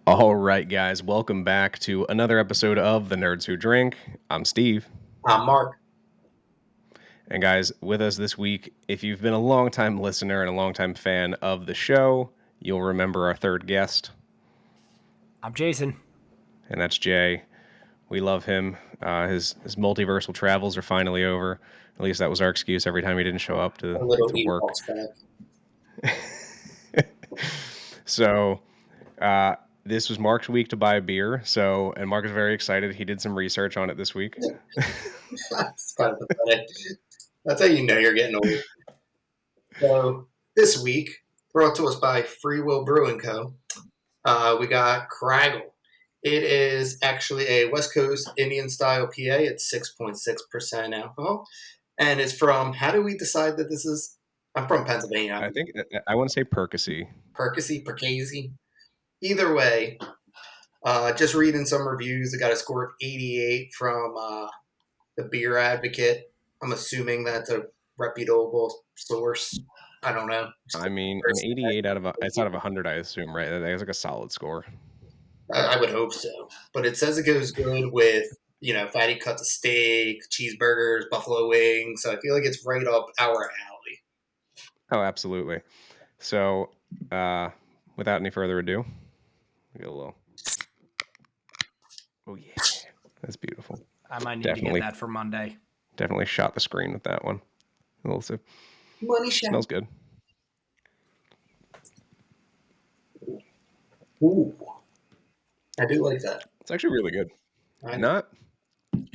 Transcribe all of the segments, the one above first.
All right, guys, welcome back to another episode of The Nerds Who Drink. I'm Steve. Mark. And, guys, with us this week, if you've been a longtime listener and a longtime fan of the show, you'll remember our third guest. I'm Jason. And that's Jay. We love him. His multiversal travels are finally over. At least that was our excuse every time he didn't show up to work. So, this was Mark's week to buy a beer. And Mark is very excited. He did some research on it this week. That's kind of pathetic. That's how you know you're getting old. So this week, brought to us by Free Will Brewing Co., we got Craggle. It is actually a West Coast Indian-style PA. It's 6.6% alcohol. And it's from, how do we decide that this is? I'm from Pennsylvania. I think, I want to say Percy. Percy. Either way, just reading some reviews. It got a score of 88 from the Beer Advocate. I'm assuming that's a reputable source. I don't know. I mean, an 88 out of 100, I assume, right? That's like a solid score. I would hope so. But it says it goes good with, fatty cuts of steak, cheeseburgers, buffalo wings. So I feel like it's right up our alley. Oh, absolutely. So, without any further ado, we get a little. Oh, yeah. That's beautiful. I might need to get that for Monday. Definitely shot the screen with that one. A little sip. Money shot. Smells good. Ooh. I do like that. It's actually really good. And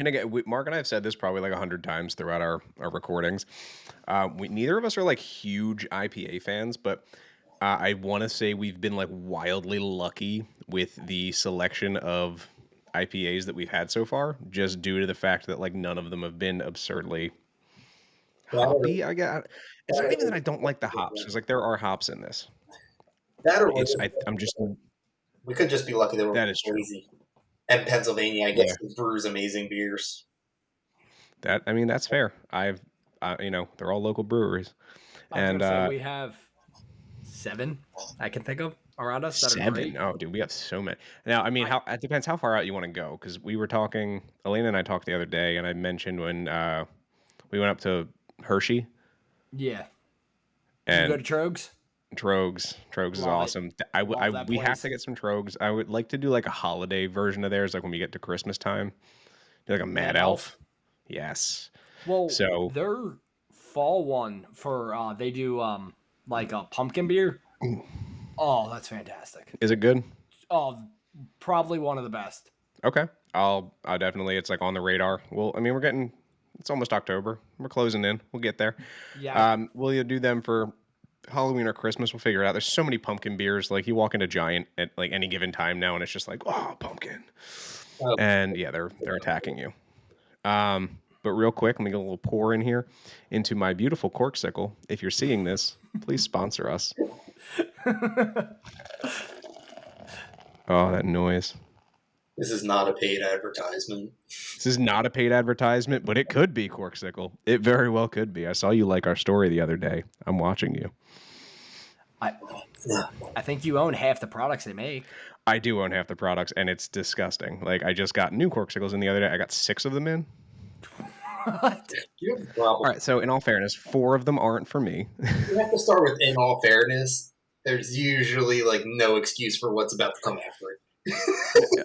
again, Mark and I have said this probably like 100 times throughout our recordings. Neither of us are like huge IPA fans, but I want to say we've been like wildly lucky with the selection of IPAs that we've had so far, just due to the fact that like none of them have been absurdly hoppy. I guess it's not even that I don't like the hops, because like there are hops in this. We could just be lucky that we're crazy. And Pennsylvania, I guess, brews amazing beers. That's fair. They're all local breweries. We have 7 I can think of around us. 7? Oh, dude, we have so many. Now, it depends how far out you want to go, because we were talking, Elena and I talked the other day, and I mentioned when we went up to Hershey. Yeah. Did you go to Trogs? Trogs is awesome. We have to get some Trogs. I would like to do like a holiday version of theirs, like when we get to Christmas time. Do like a Mad Elf. Yes. Well, so their fall one for they do like a pumpkin beer. Oh, that's fantastic. Is it good? Oh, probably one of the best. Okay. I'll definitely, it's like on the radar. Well, it's almost October. We're closing in. We'll get there. Yeah. We'll do them for Halloween or Christmas. We'll figure it out. There's so many pumpkin beers. Like you walk into Giant at like any given time now, and it's just like, oh, pumpkin. Oh. And yeah, they're attacking you. But real quick, let me get a little pour in here into my beautiful Corksicle. If you're seeing this, please sponsor us. Oh, that noise. This is not a paid advertisement. This is not a paid advertisement, but it could be, Corksicle. It very well could be. I saw you like our story the other day. I'm watching you. I think you own half the products they make. I do own half the products, and it's disgusting. Like, I just got new Corksicles in the other day. I got 6 of them in. What? You have a problem. All right, so in all fairness, 4 of them aren't for me. You have to start with in all fairness. There's usually like no excuse for what's about to come after it.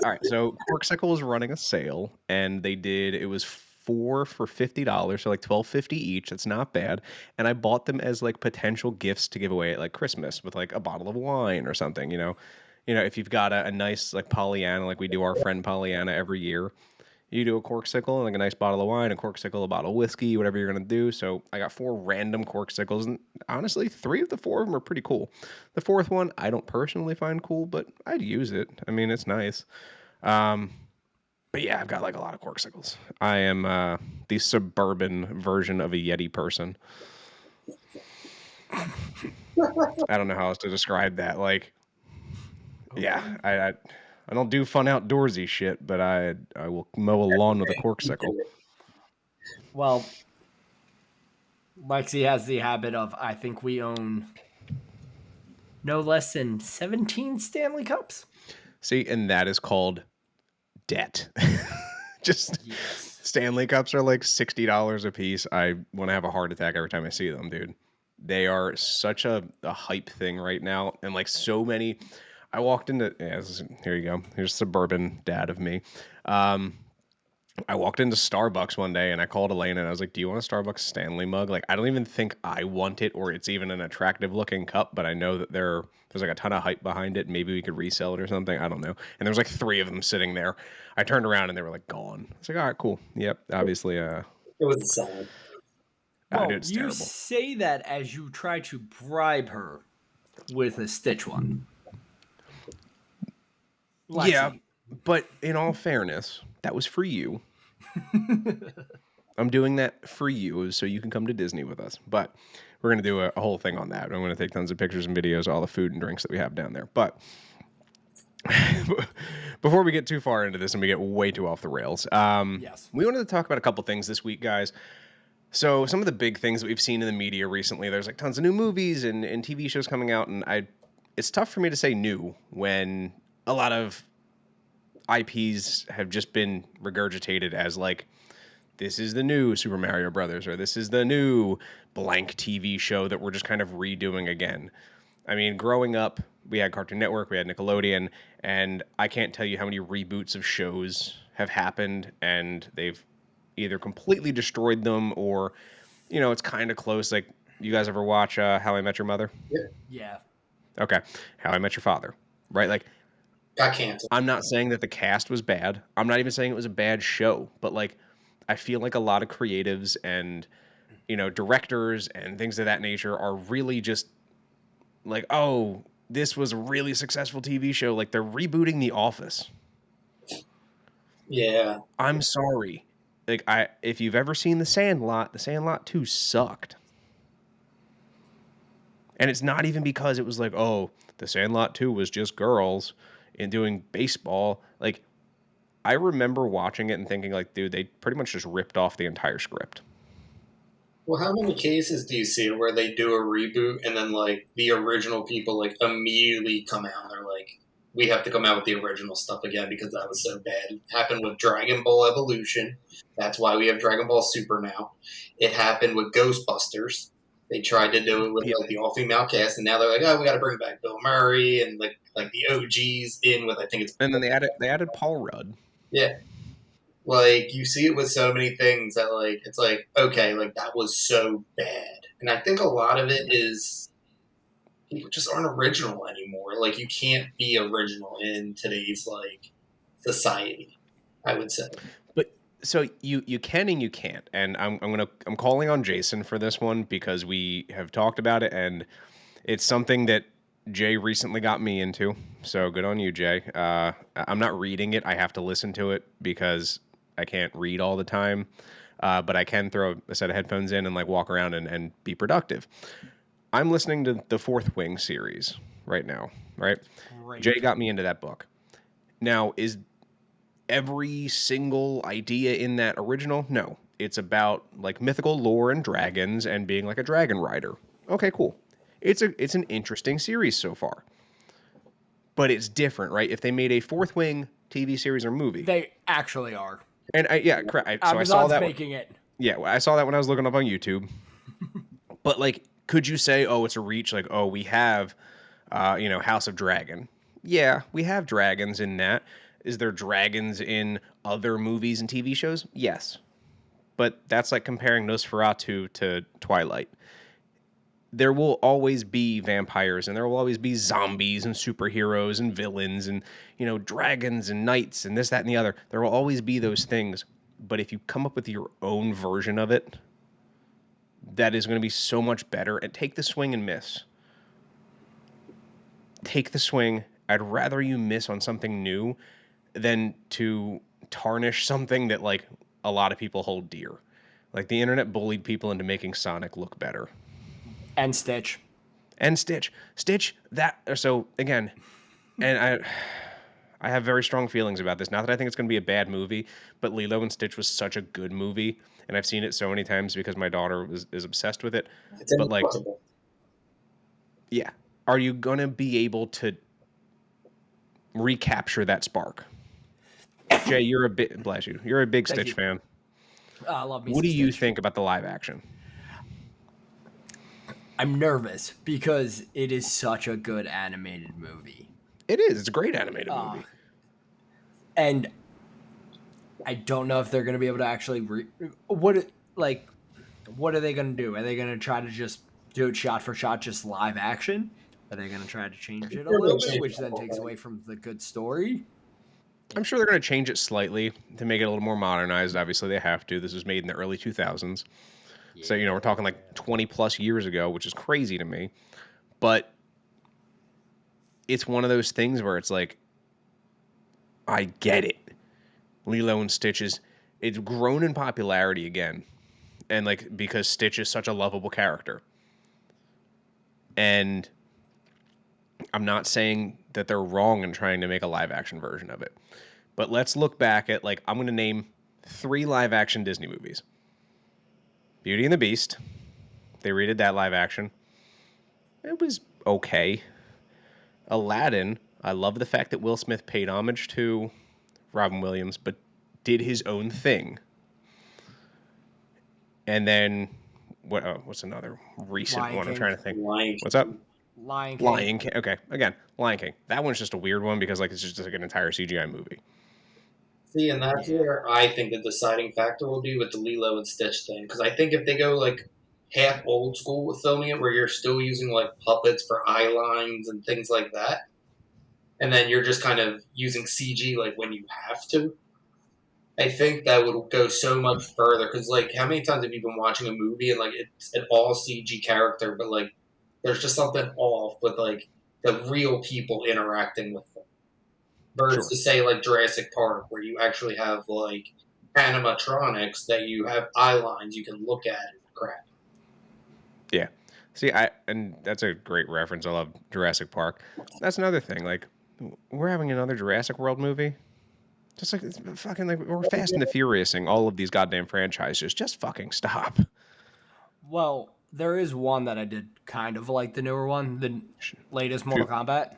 All right, so Corksicle was running a sale, and it was 4 for $50, so like $12.50 each. That's not bad. And I bought them as like potential gifts to give away at like Christmas with like a bottle of wine or something. If you've got a nice like Pollyanna, like we do our friend Pollyanna every year, you do a Corksicle, like a nice bottle of wine, a Corksicle, a bottle of whiskey, whatever you're going to do. So I got 4 random Corksicles, and honestly, 3 of the 4 of them are pretty cool. The 4th one, I don't personally find cool, but I'd use it. It's nice. But yeah, I've got like a lot of Corksicles. I am the suburban version of a Yeti person. I don't know how else to describe that. Like, yeah, I don't do fun outdoorsy shit, but I will mow a lawn with a Corksicle. Well, Lexi has the habit of, I think we own no less than 17 Stanley Cups. See, and that is called debt. Just Yes. Stanley Cups are like $60 a piece. I want to have a heart attack every time I see them, dude. They are such a hype thing right now. And like so many, I walked into, here you go. Here's suburban dad of me. Um, I walked into Starbucks one day and I called Elaine and I was like, "Do you want a Starbucks Stanley mug?" Like, I don't even think I want it or it's even an attractive looking cup, but I know that there's like a ton of hype behind it. Maybe we could resell it or something. I don't know. And there was like three of them sitting there. I turned around and they were like gone. I was like, "All right, cool. Yep, obviously, It was a sign. dude, Well, it's you terrible." say that as you try to bribe her with a Stitch one. Yeah, Lexi. but in all fairness, that was for you. I'm doing that for you so you can come to Disney with us. But we're going to do a whole thing on that. I'm going to take tons of pictures and videos of all the food and drinks that we have down there. But before we get too far into this and we get way too off the rails, Yes. we wanted to talk about a couple things this week, guys. So some of the big things that we've seen in the media recently, there's like tons of new movies and TV shows coming out, and it's tough for me to say new when a lot of IPs have just been regurgitated as like this is the new Super Mario Brothers or this is the new blank TV show that we're just kind of redoing again. I mean, growing up, we had Cartoon Network, we had Nickelodeon, and I can't tell you how many reboots of shows have happened and they've either completely destroyed them or, it's kind of close. Like, you guys ever watch How I Met Your Mother? Yeah, Yeah. Okay. How I Met Your Father, right? Like, got canceled. I'm not saying that the cast was bad. I'm not even saying it was a bad show, but like, I feel like a lot of creatives and, directors and things of that nature are really just like, oh, this was a really successful TV show. Like they're rebooting The Office. Yeah. I'm sorry. Like if you've ever seen The Sandlot 2 sucked. And it's not even because it was like, oh, The Sandlot 2 was just girls and doing baseball. Like I remember watching it and thinking like, dude, they pretty much just ripped off the entire script. Well, how many cases do you see where they do a reboot and then like the original people like immediately come out and they're like, we have to come out with the original stuff again because that was so bad. It happened with Dragon Ball Evolution. That's why we have Dragon Ball Super now. It happened with Ghostbusters. They tried to do it with Yeah. like the all female cast, and now they're like, oh, we got to bring back Bill Murray and like the OGs in with I think it's And then they added Paul Rudd. yeah. Like you see it with so many things that like it's like okay, like that was so bad, and I think a lot of it is people just aren't original anymore. Like you can't be original in today's like society. I would say. But so you can and you can't. And I'm calling on Jason for this one because we have talked about it and it's something that Jay recently got me into. So good on you, Jay. I'm not reading it. I have to listen to it because I can't read all the time. But I can throw a set of headphones in and like walk around and be productive. I'm listening to the Fourth Wing series right now, right? Great. Jay got me into that book. Now, is every single idea in that original? No. It's about like mythical lore and dragons and being like a dragon rider. Okay, cool. It's an interesting series so far. But it's different, right? If they made a Fourth Wing TV series or movie. They actually are. And so I saw Amazon's that making it. yeah, I saw that when I was looking up on YouTube. But like could you say, "Oh, it's a reach like, oh, we have House of Dragon." Yeah, we have dragons in that. Is there dragons in other movies and TV shows? Yes. But that's like comparing Nosferatu to Twilight. There will always be vampires and there will always be zombies and superheroes and villains and, dragons and knights and this, that, and the other. There will always be those things. But if you come up with your own version of it, that is going to be so much better. And take the swing and miss. Take the swing. I'd rather you miss on something new than to tarnish something that like a lot of people hold dear. Like the internet bullied people into making Sonic look better. And Stitch. And Stitch that so again, and I have very strong feelings about this. Not that I think it's going to be a bad movie, but Lilo and Stitch was such a good movie, and I've seen it so many times because my daughter is obsessed with it. It's But like, impossible. yeah, are you going to be able to recapture that spark. Jay, bless you. You're a big Thank Stitch you. fan. I love me What some do you Stitch. think about the live action? I'm nervous because it is such a good animated movie. It is. It's a great animated movie. And I don't know if they're going to be able to actually what are they going to do? Are they going to try to just do it shot for shot, just live action? Are they going to try to change it a They're little gonna bit, change which the then whole takes thing. away from the good story? I'm sure they're going to change it slightly to make it a little more modernized. Obviously, they have to. This was made in the early 2000s. So, we're talking like 20 plus years ago, which is crazy to me. But it's one of those things where it's like, I get it. Lilo and Stitch it's grown in popularity again. And like, because Stitch is such a lovable character. And I'm not saying that they're wrong in trying to make a live action version of it. But let's look back at, like, I'm going to name 3 live action Disney movies. Beauty and the Beast. They redid that live action. It was okay. Aladdin. I love the fact that Will Smith paid homage to Robin Williams, but did his own thing. And then what's another recent Lion one? I'm King. trying to think. Lion What's up? King. Lion King. Lion King. Okay, again, Lion King. That one's just a weird one because like it's just like an entire CGI movie. See, and that's where I think the deciding factor will be with the Lilo and Stitch thing. Because I think if they go like half old school with filming it, where you're still using like puppets for eye lines and things like that, and then you're just kind of using CG like when you have to, I think that would go so much further. Because like, how many times have you been watching a movie and like it's an all CG character, but like there's just something off with like the real people interacting with them Sure. versus say like Jurassic Park, where you actually have like animatronics that you have eye lines you can look at and crap. Yeah. See, and that's a great reference. I love Jurassic Park. That's another thing. Like, we're having another Jurassic World movie. Just like it's fucking like we're Fast and the Furiousing all of these goddamn franchises. Just fucking stop. Well, there is one that I did kind of like, the newer one, the latest Mortal Shoot. Kombat,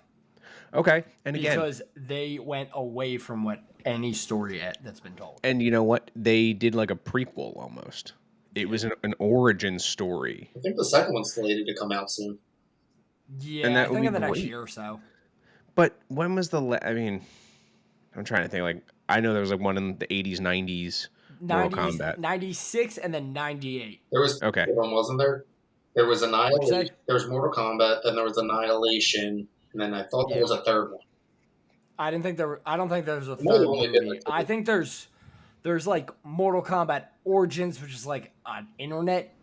Okay, and again, because they went away from what any story that's been told. and you know what? They did like a prequel almost. It was an origin story, I think the second one's slated to come out soon. and Yeah, I that would think be in the next great. year or so. But when was I mean, I'm trying to think. Like, I know there was like one in the 80s, 90s, Mortal 90s, Kombat. 96, and then 98. There was Okay. one, wasn't there? There was What'd you Annihilation. say? There was Mortal Kombat. Then there was Annihilation, and then I thought there was a third one. I don't think there's a might have third only been movie. like two. I think there's like Mortal Kombat Origins, which is like an internet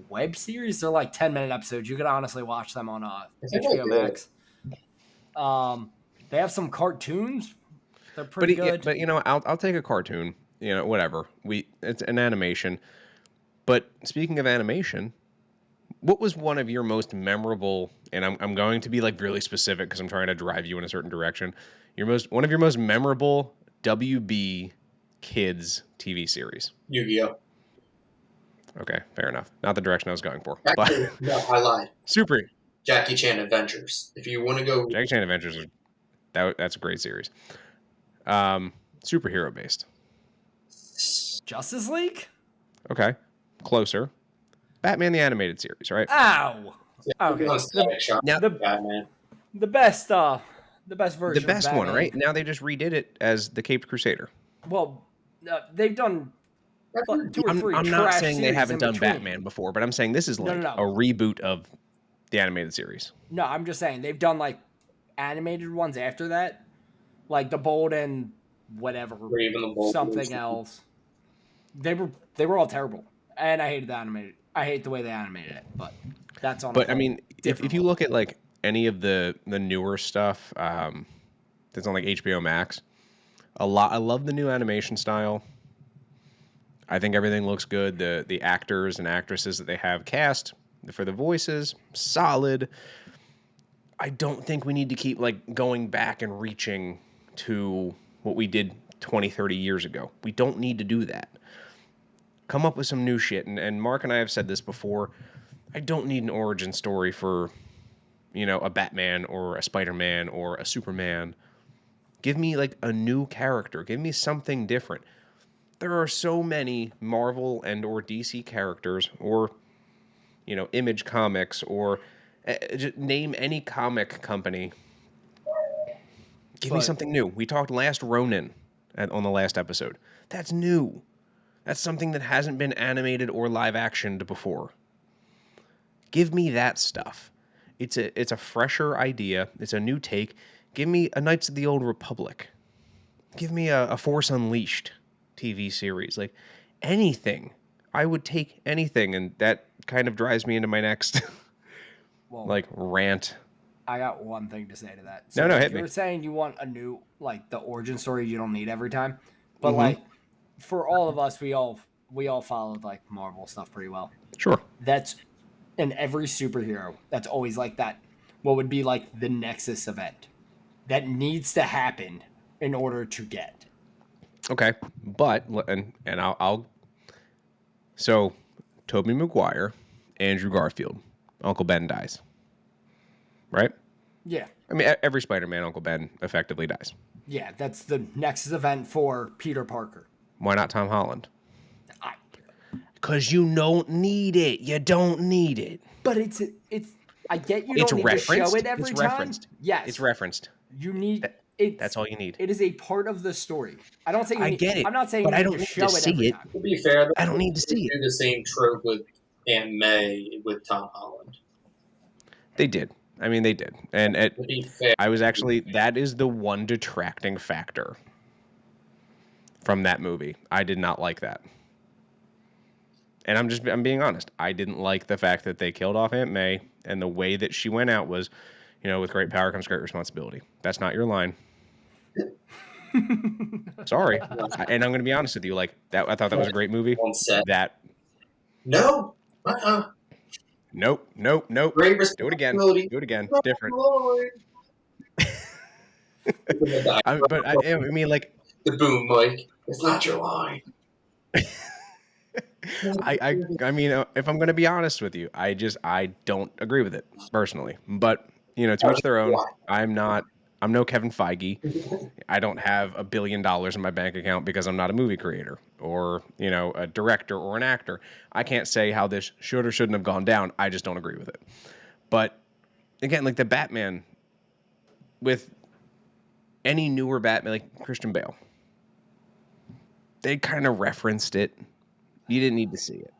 web series. They're like 10-minute episodes. You could honestly watch them on think I HBO did. Max. They have some cartoons. They're pretty good. But I'll take a cartoon. Whatever. It's an animation. But speaking of animation, what was one of your most memorable? And I'm going to be like really specific because I'm trying to drive you in a certain direction. One of your most memorable WB kids TV series. Yu-Gi-Oh. Okay, fair enough. Not the direction I was going for. Actually, But no, I lied. super Jackie Chan Adventures. If you want to go, Jackie Chan Adventures that's a great series. Superhero based. Justice League? Okay, closer. Batman the Animated Series, right? Ow. Okay. Now Batman. The best version. the best of one, Batman. right? Now they just redid it as the Caped Crusader. Well, they've done 2 or 3. I'm not saying they series haven't in done between. Batman before, but I'm saying this is like No. a reboot of the animated series. No, I'm just saying they've done like animated ones after that, like the Bold and whatever, Raven the Bold. something else. They were all terrible, and I hated the animated. I hate the way they animated it, but that's on. But I mean, if you look at like any of the newer stuff that's on like HBO Max, I love the new animation style. I think everything looks good. The actors and actresses that they have cast for the voices, solid. I don't think we need to keep like going back and reaching to what we did 20, 30 years ago. We don't need to do that. Come up with some new shit. And Mark and I have said this before. I don't need an origin story for, a Batman or a Spider-Man or a Superman. Give me like a new character. Give me something different. There are so many Marvel and or DC characters, or Image Comics, or just name any comic company. Give me But something new. We talked Last Ronin on the last episode. That's new. That's something that hasn't been animated or live actioned before. Give me that stuff. It's a fresher idea. It's a new take. Give me a Knights of the Old Republic. Give me a Force Unleashed TV series. Like anything. I would take anything, and that kind of drives me into my next well, like rant. I got one thing to say to that. So No, no, like hit me. you're saying you want a new like the origin story you don't need every time. But Mm-hmm. like for all of us, we all followed like Marvel stuff pretty well. Sure. That's in every superhero. That's always like that. What would be like the Nexus event that needs to happen in order to get. Okay, but and I'll so Tobey Maguire, Andrew Garfield, Uncle Ben dies. Right? Yeah. I mean, every Spider-Man, Uncle Ben effectively dies. Yeah, that's the Nexus event for Peter Parker. Why not Tom Holland? I, Because you don't need it. You don't need it. but it's I get you It's don't need to show referenced. it every It's time. referenced. Yes. It's referenced. You need it. That's all you need. It is a part of the story. I don't say you I need, get it, I'm not saying but you I need don't to need show to it see every it. time. To be fair, I don't need to see they do the same trope with Aunt May with Tom Holland. They did. I mean, they did. And To be fair, I was actually, that is the one detracting factor from that movie. I did not like that. And I'm being honest. I didn't like the fact that they killed off Aunt May, and the way that she went out was, with great power comes great responsibility. That's not your line. Sorry. And I'm going to be honest with you. Like that, I thought that was a great movie. on set. That No. nope. Great Do it again. responsibility. Do it again. Oh, Different. Lord. But I mean, like, The boom, Mike. It's not your line. I mean, if I'm going to be honest with you, I don't agree with it personally. But to each their own. I'm no Kevin Feige. I don't have $1 billion in my bank account because I'm not a movie creator or a director or an actor. I can't say how this should or shouldn't have gone down. I just don't agree with it. But again, like the Batman, with any newer Batman, like Christian Bale, they kind of referenced it. You didn't need to see it.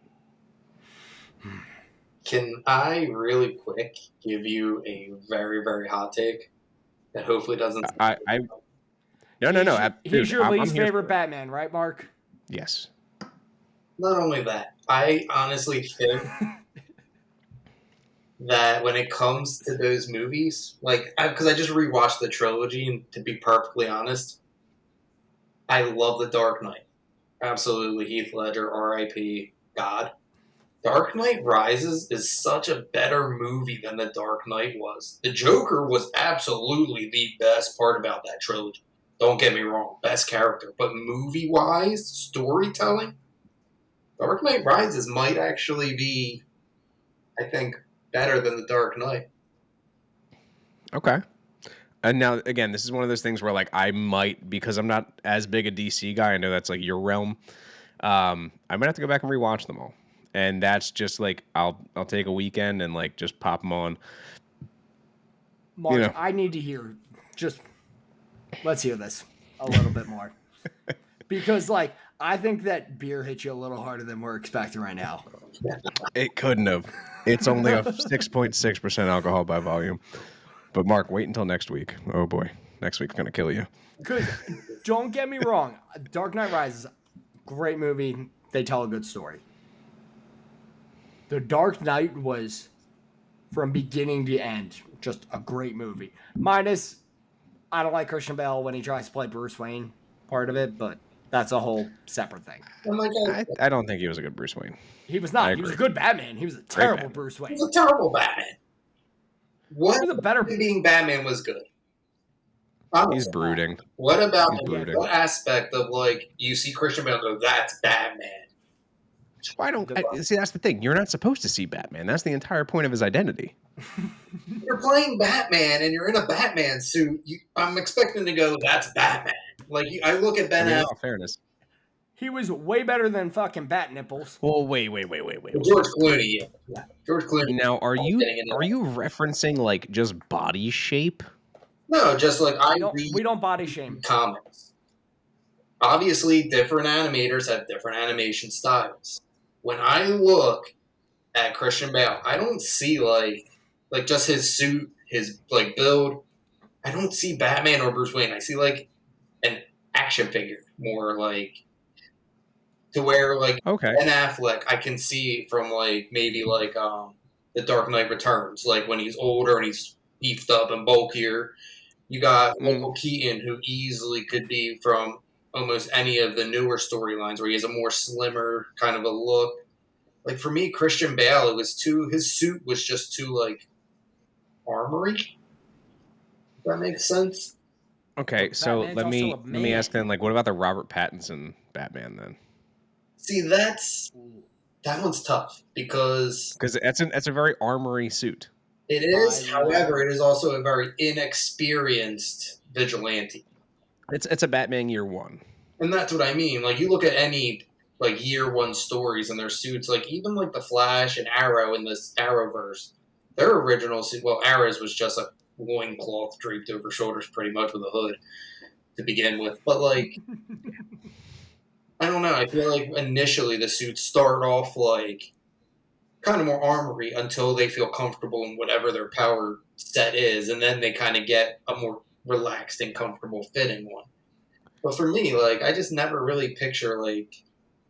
Can I really quick give you a very, very hot take that hopefully doesn't... No. He's your least I'm here favorite Batman, right, Mark? Yes. Not only that, I honestly think that when it comes to those movies, like, because I just rewatched the trilogy, and to be perfectly honest, I love The Dark Knight. Absolutely, Heath Ledger, R.I.P. God. Dark Knight Rises is such a better movie than The Dark Knight was. The Joker was absolutely the best part about that trilogy. Don't get me wrong, best character. But movie-wise, storytelling, Dark Knight Rises might actually be, I think, better than The Dark Knight. Okay. And now, again, this is one of those things where, like, I might, because I'm not as big a DC guy, I know that's, like, your realm, I might have to go back and rewatch them all. And that's just, like, I'll take a weekend and, like, just pop them on. Mark, I need to hear, let's hear this a little bit more. Because, like, I think that beer hit you a little harder than we're expecting right now. It couldn't have. It's only a 6.6% alcohol by volume. But Mark, wait until next week. Oh boy, next week's gonna kill you. Because don't get me wrong, Dark Knight Rises, great movie. They tell a good story. The Dark Knight was, from beginning to end, just a great movie. Minus, I don't like Christian Bale when he tries to play Bruce Wayne, part of it, but that's a whole separate thing. I don't think he was a good Bruce Wayne. He was not. He was a good Batman. He was a terrible Bruce Wayne. He was a terrible Batman. What He was a better being Batman was good. He's brooding. What about brooding. What aspect of, like, you see Christian Bale and go, that's Batman? Why don't see? That's the thing. You're not supposed to see Batman. That's the entire point of his identity. You're playing Batman and you're in a Batman suit. I'm expecting to go, that's Batman. Like I look at I Ben mean, in Affleck, all fairness. He was way better than fucking Bat Nipples. Well, wait. George Clooney. Yeah, George Clooney. Now, are you Getting into referencing like just body shape? No, just like I We read don't body shame. comics. Obviously, different animators have different animation styles. When I look at Christian Bale, I don't see like just his suit, his like build. I don't see Batman or Bruce Wayne. I see like an action figure, more like to where like Okay. Ben Affleck, I can see from like maybe like the Dark Knight Returns, like when he's older and he's beefed up and bulkier. You got Michael Keaton, who easily could be from almost any of the newer storylines, where he has a more slimmer kind of a look. Like for me, Christian Bale, it was too. His suit was just too like armory. If that makes sense. Okay, But so Batman's let also me a let me ask man. then, like, what about the Robert Pattinson Batman then? See, that one's tough because Because that's a very armory suit. it is. However, it is also a very inexperienced vigilante. It's a Batman year one. And that's what I mean. Like you look at any like year one stories and their suits, like even like the Flash and Arrow in this Arrowverse, their original suit. Well, Arrow's was just a loincloth draped over shoulders, pretty much with a hood to begin with. But like, I don't know. I feel like initially the suits start off like kind of more armory until they feel comfortable in whatever their power set is, and then they kind of get a more relaxed and comfortable fitting one. But for me, like I just never really picture like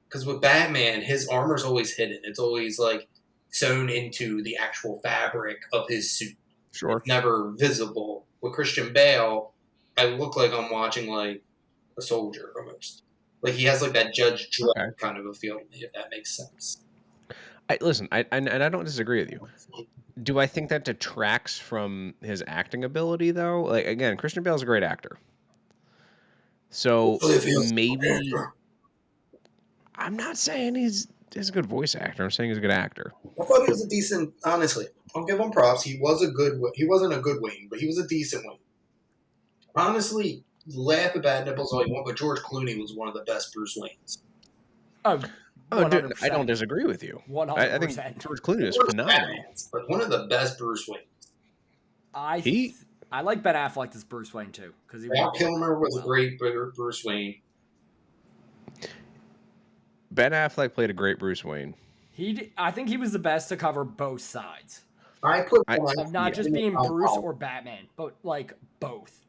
because with Batman, his armor's always hidden. It's always like sewn into the actual fabric of his suit. Sure. It's never visible. With Christian Bale, I look like I'm watching like a soldier almost. Like he has like that Judge Dredd kind of a feel to me, if that makes sense. Listen, I don't disagree with you. Do I think that detracts from his acting ability though? Like again, Christian Bale's a great actor. So maybe I'm not saying he's a good voice actor. I'm saying he's a good actor. I thought he was a decent. Honestly, I'll give him props. He was a good. He wasn't a good Wayne, but he was a decent Wayne. Honestly, laugh at Bad Nipples all you want, but George Clooney was one of the best Bruce Waynes. Dude, I don't disagree with you. 100%. I think George Clooney is phenomenal. But one of the best Bruce Waynes. I like Ben Affleck as Bruce Wayne too because Val Kilmer was a great Bruce Wayne. Ben Affleck played a great Bruce Wayne. I think he was the best to cover both sides. Of not just being Bruce or Batman, but like both.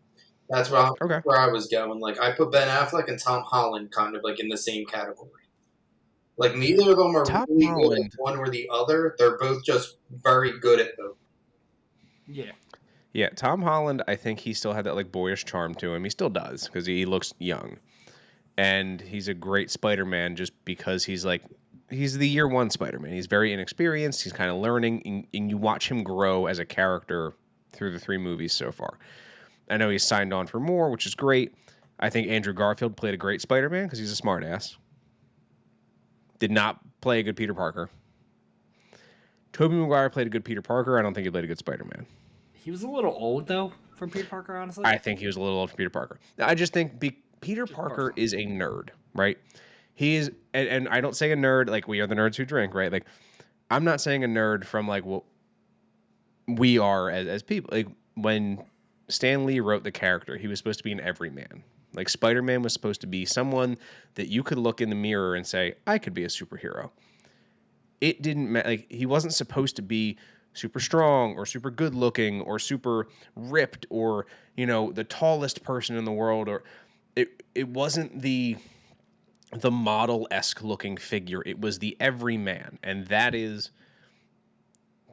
That's where I was going. Like I put Ben Affleck and Tom Holland kind of like in the same category. Like neither of them are really good at one or the other. They're both just very good at both. Yeah. Yeah, Tom Holland, I think he still had that like boyish charm to him. He still does because he looks young. And he's a great Spider-Man just because he's the year one Spider-Man. He's very inexperienced. He's kind of learning, and you watch him grow as a character through the 3 movies so far. I know he's signed on for more, which is great. I think Andrew Garfield played a great Spider-Man because he's a smartass. Did not play a good Peter Parker. Tobey Maguire played a good Peter Parker. I don't think he played a good Spider-Man. He was a little old, though, for Peter Parker, honestly. I think he was a little old for Peter Parker. I just think Peter Parker is a nerd, right? He is, and I don't say a nerd like we are the nerds who drink, right? Like, I'm not saying a nerd from like what we are as people. Like, when Stan Lee wrote the character, he was supposed to be an everyman. Like, Spider-Man was supposed to be someone that you could look in the mirror and say, I could be a superhero. It didn't matter. Like, he wasn't supposed to be super strong or super good looking or super ripped or, the tallest person in the world, or it wasn't the model-esque looking figure. It was the everyman, and that is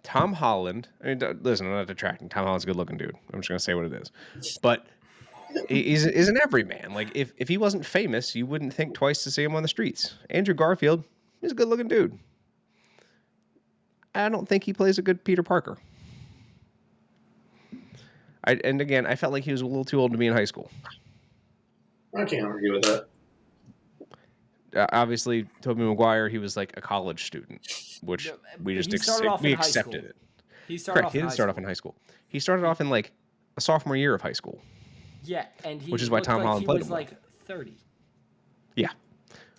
Tom Holland. I mean, listen, I'm not detracting. Tom Holland's a good-looking dude. I'm just gonna say what it is. But he's an everyman. Like, if he wasn't famous, you wouldn't think twice to see him on the streets. Andrew Garfield, he's a good-looking dude. I don't think he plays a good Peter Parker. And again, I felt like he was a little too old to be in high school. I can't argue with that. obviously Tobey Maguire, he was like a college student, which we just He started off we in high accepted school. it. He started Correct. off He in didn't high start off in school. high school. He started off in like a sophomore year of high school, Yeah, and which he is why looked Tom like Holland he played was him well. like 30. Yeah.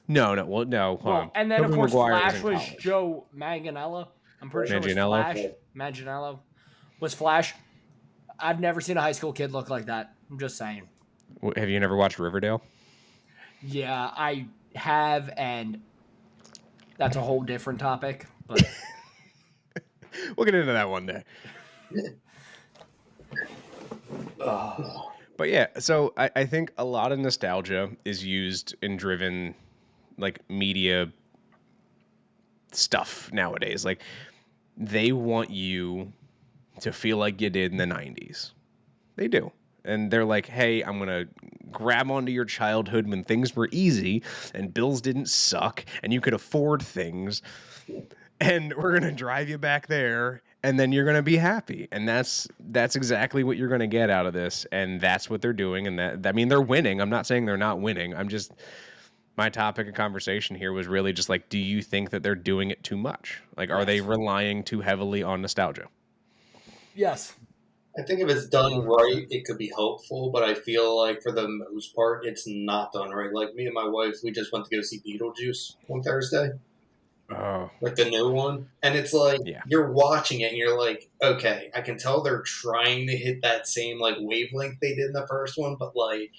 No, no. Well, no. Hold on. And then of Tobey course Maguire was Flash in was college. Joe Manganiello. I'm pretty sure it was Manganiello. Flash. Manganiello was Flash. I've never seen a high school kid look like that. I'm just saying. Have you never watched Riverdale? Yeah, I have, and that's a whole different topic. But We'll get into that one day. But yeah, so I think a lot of nostalgia is used and driven like media stuff nowadays. Like they want you to feel like you did in the 90s. They do. And they're like, hey, I'm going to grab onto your childhood when things were easy and bills didn't suck and you could afford things. And we're going to drive you back there and then you're going to be happy. And that's exactly what you're going to get out of this. And that's what they're doing. And that, I mean, they're winning. I'm not saying they're not winning. I'm just, my topic of conversation here was really just like, do you think that they're doing it too much? Like, are they relying too heavily on nostalgia? yes, I think if it's done right, it could be helpful, but I feel like for the most part, it's not done right. Like me and my wife, we just went to go see Beetlejuice on Thursday, Oh, like the new one, and it's like yeah. you're watching it and you're like, okay, I can tell they're trying to hit that same like wavelength they did in the first one, but like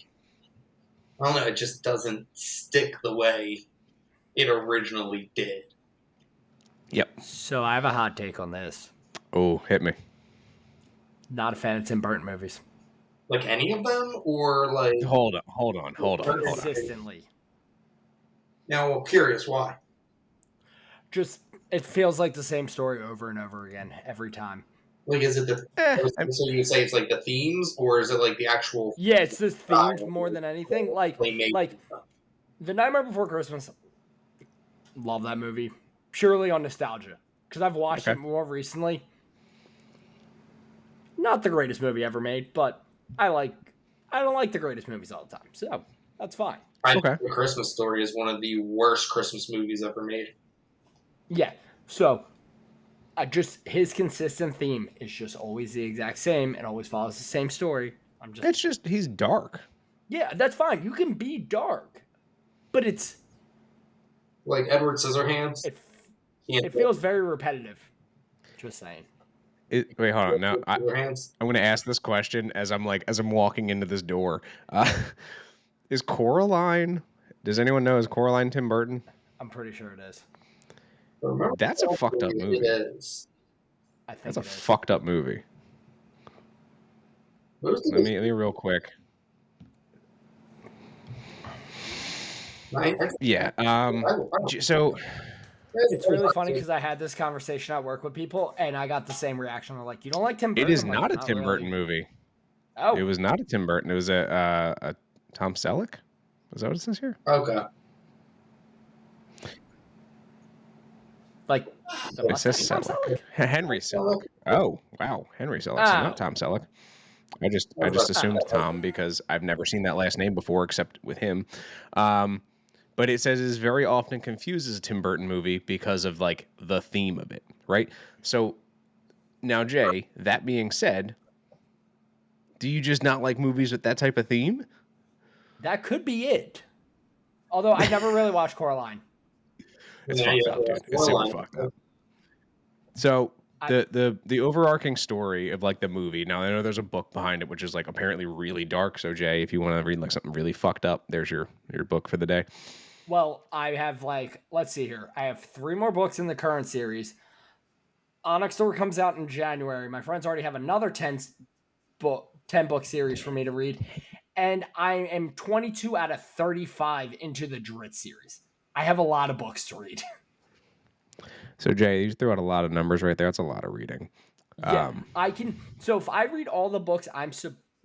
I don't know, it just doesn't stick the way it originally did. Yep. So I have a hot take on this. Oh, hit me. Not a fan of Tim Burton movies. Like any of them, or like Hold on. Consistently. Now, I'm curious why. Just it feels like the same story over and over again every time. Like, is it the so you say it's like the themes, or is it like the actual? Yeah, it's the themes style more than anything. Like The Nightmare Before Christmas. Love that movie purely on nostalgia because I've watched it more recently. Not the greatest movie ever made, but I don't like the greatest movies all the time, so that's fine. I think The Christmas Story is one of the worst Christmas movies ever made. Yeah, so his consistent theme is just always the exact same and always follows the same story. It's just he's dark. Yeah, that's fine. You can be dark, but it's like Edward Scissorhands. It feels very repetitive. Just saying. Wait, hold on. Now I'm going to ask this question as I'm walking into this door. Is Coraline? Does anyone know? Is Coraline Tim Burton? I'm pretty sure it is. That's a fucked up movie. It is. I think that's a fucked up movie. Let me real quick. Yeah. So it's really funny because I had this conversation at work with people, and I got the same reaction. They're like, "You don't like Tim Burton?" It is not a Tim Burton movie. Oh, it was not a Tim Burton. It was a Tom Selleck. Is that what it says here? Okay. Like it says Selleck. Henry Selleck. Oh wow, Henry Selleck. So not Tom Selleck. I just assumed Tom because I've never seen that last name before except with him. But it says it is very often confused as a Tim Burton movie because of like the theme of it, right? So now, Jay, that being said, do you just not like movies with that type of theme? That could be it. Although I never really watched Coraline. It's fucked up, dude. It's super fucked up. So the overarching story of like the movie. Now I know there's a book behind it, which is like apparently really dark. So Jay, if you want to read like something really fucked up, there's your book for the day. Well, I have let's see here. I have 3 more books in the current series. Onyx Door comes out in January. My friends already have another 10 book series for me to read. And I am 22 out of 35 into the Drizzt series. I have a lot of books to read. So Jay, you threw out a lot of numbers right there. That's a lot of reading. Yeah, I can. So if I read all the books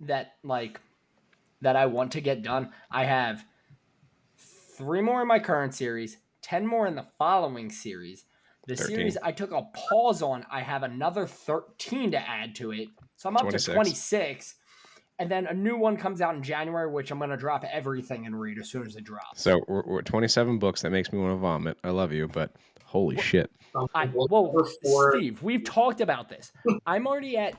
that I want to get done, I have 3 more in my current series, 10 more in the following series. The 13. Series I took a pause on, I have another 13 to add to it. So I'm up 26. To 26. and then a new one comes out in January, which I'm gonna drop everything and read as soon as it drops. So we're at 27 books. That makes me want to vomit. I love you, but holy shit. Well, Number 4. Steve, we've talked about this. I'm already at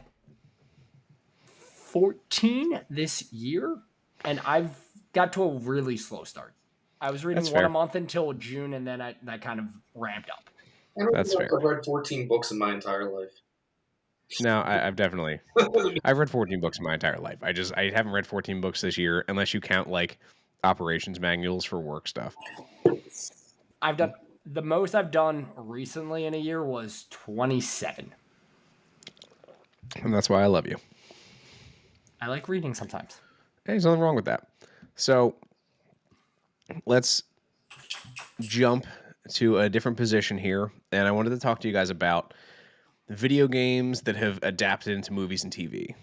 14 this year, and I've got to a really slow start. I was reading That's one fair. a month until June, and then that kind of ramped up. I don't That's know fair. if I've read 14 books in my entire life. No, I've definitely I've read 14 books in my entire life. I haven't read 14 books this year unless you count like operations manuals for work stuff. I've done the most I've done recently in a year was 27. And that's why I love you. I like reading sometimes. Hey, there's nothing wrong with that. So let's jump to a different position here. And I wanted to talk to you guys about video games that have adapted into movies and TV.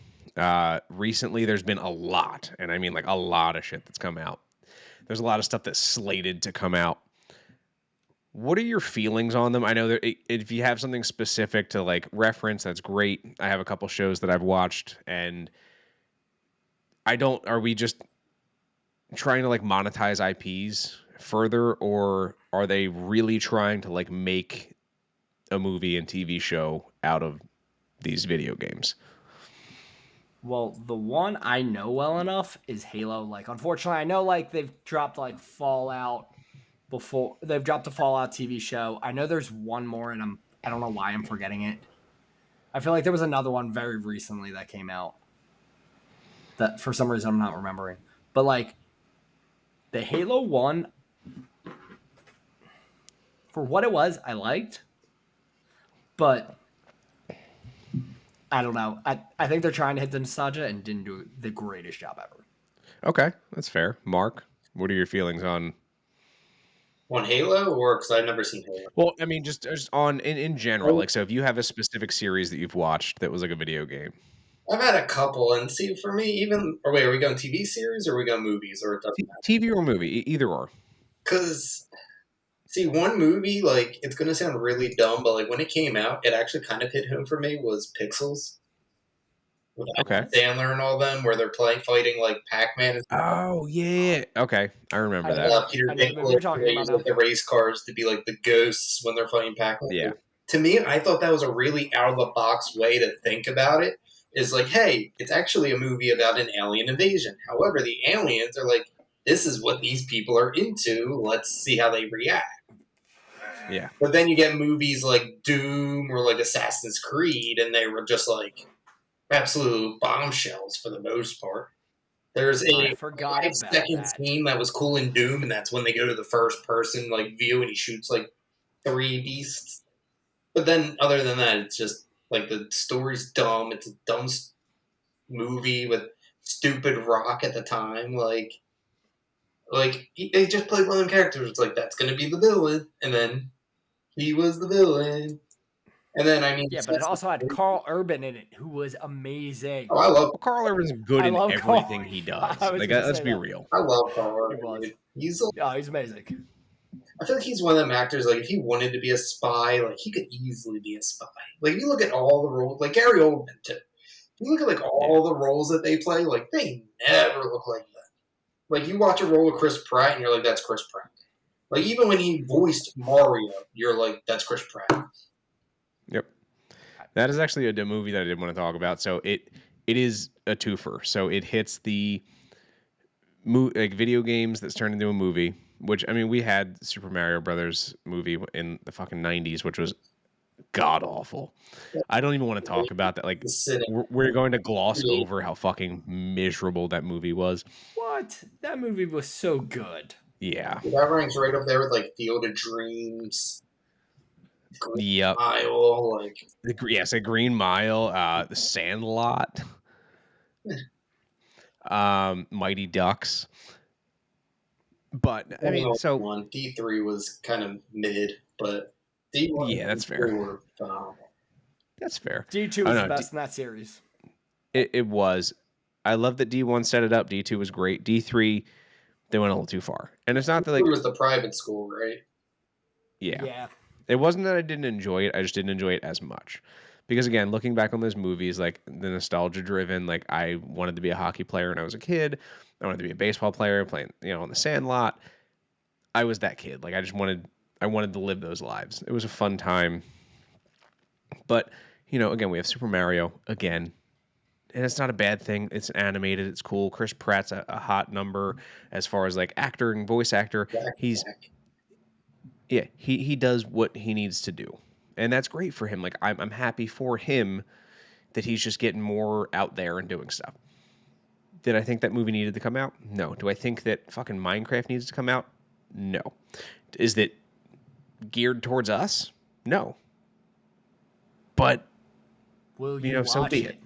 Recently, there's been a lot, and I mean like a lot of shit that's come out. There's a lot of stuff that's slated to come out. What are your feelings on them? I know that if you have something specific to like reference, that's great. I have a couple shows that I've watched, and I don't. Are we just trying to like monetize IPs further, or are they really trying to like make a movie and TV show out of these video games? Well, the one I know well enough is Halo. Like, unfortunately, I know like they've dropped like Fallout before. They've dropped a Fallout TV show. I know there's one more, and I don't know why I'm forgetting it. I feel like there was another one very recently that came out that for some reason I'm not remembering. But like the Halo one, for what it was, I liked, but I don't know. I think they're trying to hit the nostalgia and didn't do the greatest job ever. Okay, that's fair. Mark, what are your feelings on? On Halo, or because I've never seen Halo? Well, I mean, just on in general. Like, so if you have a specific series that you've watched that was like a video game. I've had a couple, and see, for me, even, or wait, are we going TV series or are we going movies, or it doesn't matter? TV or movie, either or. Because, see, one movie, like, it's going to sound really dumb, but, like, when it came out, it actually kind of hit home for me, was Pixels. With Okay. Sandler and all them, where they're fighting, like, Pac-Man. Oh yeah. Okay, I remember I that. Peter I know the movie Dinklage, you're talking they about use, now. like, the race cars to be, like, the ghosts when they're fighting Pac-Man. Yeah. To me, I thought that was a really out-of-the-box way to think about it. Is like, hey, it's actually a movie about an alien invasion. However, the aliens are like, this is what these people are into. Let's see how they react. Yeah. But then you get movies like Doom or like Assassin's Creed, and they were just like absolute bombshells for the most part. There's I a forgot about 5-second that. scene that was cool in Doom, and that's when they go to the first person like view and he shoots like 3 beasts. But then, other than that, it's just like the story's dumb. It's a dumb movie with stupid Rock at the time. Like they just played one of them characters. It's like that's gonna be the villain, and then he was the villain. And then I mean, Yeah, but it also had Carl Urban in it, who was amazing. oh, I love Well, Carl Urban's good I in love Carl. everything he does. I was Like, gonna let's say be that. real. Carl. He was. He's He's amazing. I feel like he's one of them actors. Like if he wanted to be a spy, like he could easily be a spy. Like if you look at all the roles, like Gary Oldman too. If you look at like all the roles that they play, like they never look like that. Like you watch a role of Chris Pratt, and you're like, that's Chris Pratt. Like even when he voiced Mario, you're like, that's Chris Pratt. Yep. That is actually a movie that I did want to talk about. So it is a twofer. So it hits the like video games that's turned into a movie. Which I mean, we had Super Mario Brothers movie in the fucking 90s, which was god awful. I don't even want to talk about that. Like we're going to gloss over how fucking miserable that movie was. What? That movie was so good. Yeah. That ranks right up there with like Field of Dreams. Yep. Mile, like Yes, a Green Mile, The Sandlot, Mighty Ducks. But I mean, so D3 was kind of mid, but D1, yeah, that's fair. were phenomenal. That's fair. D2 was the best in that series. It was. I love that D1 set it up. D2 was great. D3, they went a little too far. And it's not that like it was the private school, right? Yeah. Yeah. It wasn't that I didn't enjoy it. I just didn't enjoy it as much. Because again, looking back on those movies, like the nostalgia driven, like I wanted to be a hockey player when I was a kid. I wanted to be a baseball player playing, on the sandlot. I was that kid. Like I wanted to live those lives. It was a fun time. But, again, we have Super Mario again. And it's not a bad thing. It's animated. It's cool. Chris Pratt's a hot number as far as like actor, voice actor. Jack He's Black. Yeah, he does what he needs to do, and that's great for him. Like I'm happy for him that he's just getting more out there and doing stuff. Did I think that movie needed to come out? No. Do I think that fucking Minecraft needs to come out? No. Is that geared towards us? No. But Will you so watch be it. it?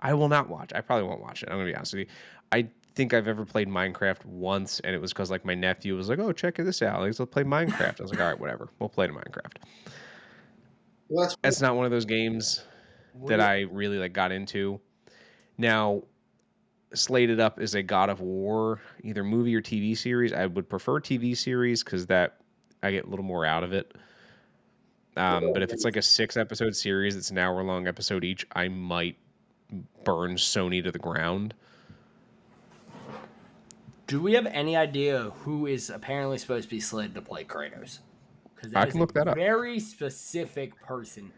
I will not watch. I probably won't watch it. I'm gonna be honest with you. I think I've ever played Minecraft once, and it was because like my nephew was like, "Oh, check this out. Let's play Minecraft." I was like, "All right, whatever. We'll play the Minecraft." Well, that's It's not one of those games that We I really like got into. Now, slated up as a God of War, either movie or TV series. I would prefer TV series because that I get a little more out of it. But if it's like a 6 episode series, it's an hour long episode each, I might burn Sony to the ground. Do we have any idea who is apparently supposed to be slated to play Kratos? Because I that is can a look that up. very specific person.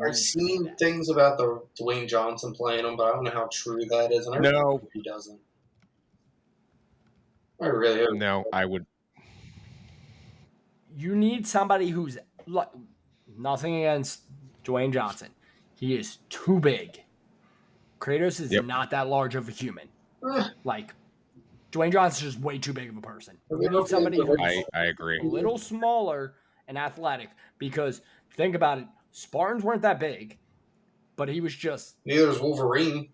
I've needs to play seen that. things about the Dwayne Johnson playing him, but I don't know how true that is, and I really No, hope he doesn't. I really hope. no, I would. You need somebody who's nothing against Dwayne Johnson. He is too big. Kratos is Yep. not that large of a human. Eh, Like Dwayne Johnson's just way too big of a person. I You need somebody who's I agree. a little smaller and athletic. Because think about it, Spartans weren't that big, but he was just. Neither is Wolverine.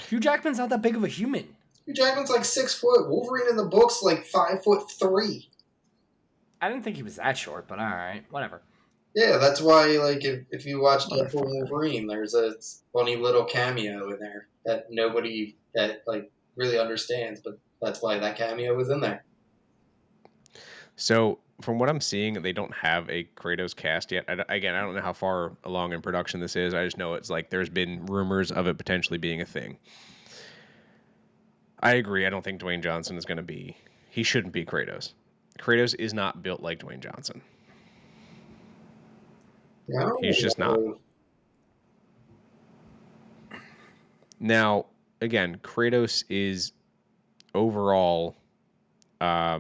Hugh Jackman's not that big of a human. Hugh Jackman's like 6 foot. Wolverine in the books like 5'3". I didn't think he was that short, but all right, whatever. Yeah, that's why, like, if you watch Deadpool Motherfucker. Wolverine, there's a funny little cameo in there that nobody really understands, but that's why that cameo was in there. So, from what I'm seeing, they don't have a Kratos cast yet. Again, I don't know how far along in production this is. I just know it's like there's been rumors of it potentially being a thing. I agree. I don't think Dwayne Johnson is going to be. He shouldn't be Kratos. Kratos is not built like Dwayne Johnson. Yeah, He's just not. Now, again, Kratos is overall. I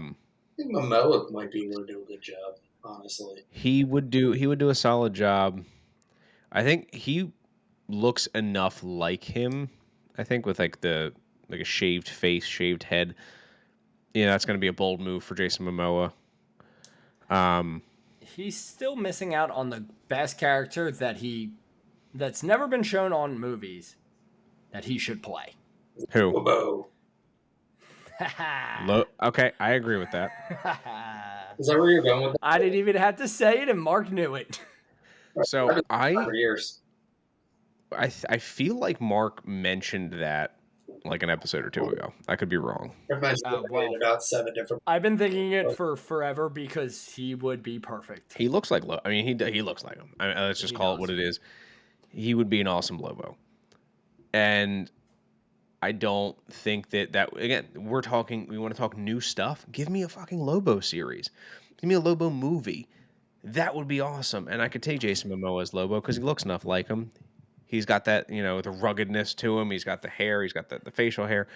think Momoa might be able to do a good job, honestly. He would do a solid job. I think he looks enough like him. I think with like a shaved face, shaved head. Yeah, that's going to be a bold move for Jason Momoa. He's still missing out on the best character that's never been shown on movies that he should play. Who? Lobo. Okay, I agree with that. Is that where you're going with that? I didn't even have to say it, and Mark knew it. So I've been for years. I feel like Mark mentioned that like an episode or two ago. I could be wrong. I've mentioned it in about 7 different. I've been thinking it for forever because he would be perfect. He looks like I mean, he looks like him. I mean, let's just He call does. it what it is. He would be an awesome Lobo, and I don't think that again. We want to talk new stuff. Give me a fucking Lobo series. Give me a Lobo movie. That would be awesome. And I could take Jason Momoa as Lobo because he looks enough like him. He's got that, the ruggedness to him. He's got the hair. He's got the facial hair.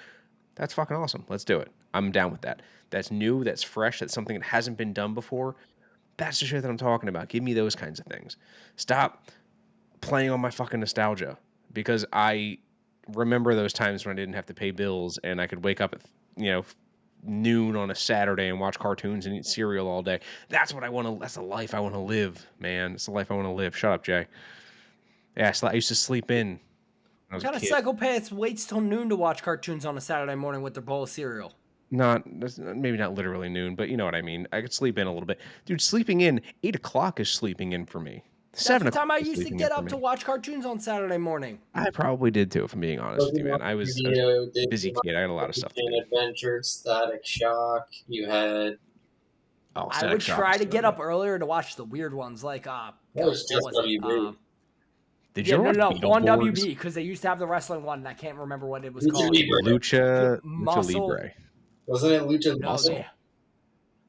That's fucking awesome. Let's do it. I'm down with that. That's new. That's fresh. That's something that hasn't been done before. That's the shit that I'm talking about. Give me those kinds of things. Stop playing on my fucking nostalgia because I remember those times when I didn't have to pay bills and I could wake up at, noon on a Saturday and watch cartoons and eat cereal all day. That's what I want to. That's the life I want to live, man. It's the life I want to live. Shut up, Jay. Yeah, I used to sleep in when I was What kind a of kid. psychopath waits till noon to watch cartoons on a Saturday morning with their bowl of cereal? Maybe not literally noon, but you know what I mean. I could sleep in a little bit, dude. Sleeping in 8 o'clock is sleeping in for me. That's 7 the time I o'clock is used to sleeping get in for up me. to watch cartoons on Saturday morning. I probably did too, if I'm being honest with you, man. I was a busy kid. I had a lot of stuff to do. Adventure, Static Shock. You had Oh, I Static would Shock try is to so get good. up earlier to watch the weird ones, like That God, was what just was it? WB. Did you Yeah, ever watch no, on Beetleborgs? WB because they used to have the wrestling one, and I can't remember what it was Lucha called. Libre. Lucha Muscle. Libre. Wasn't it Lucha No, Muscle?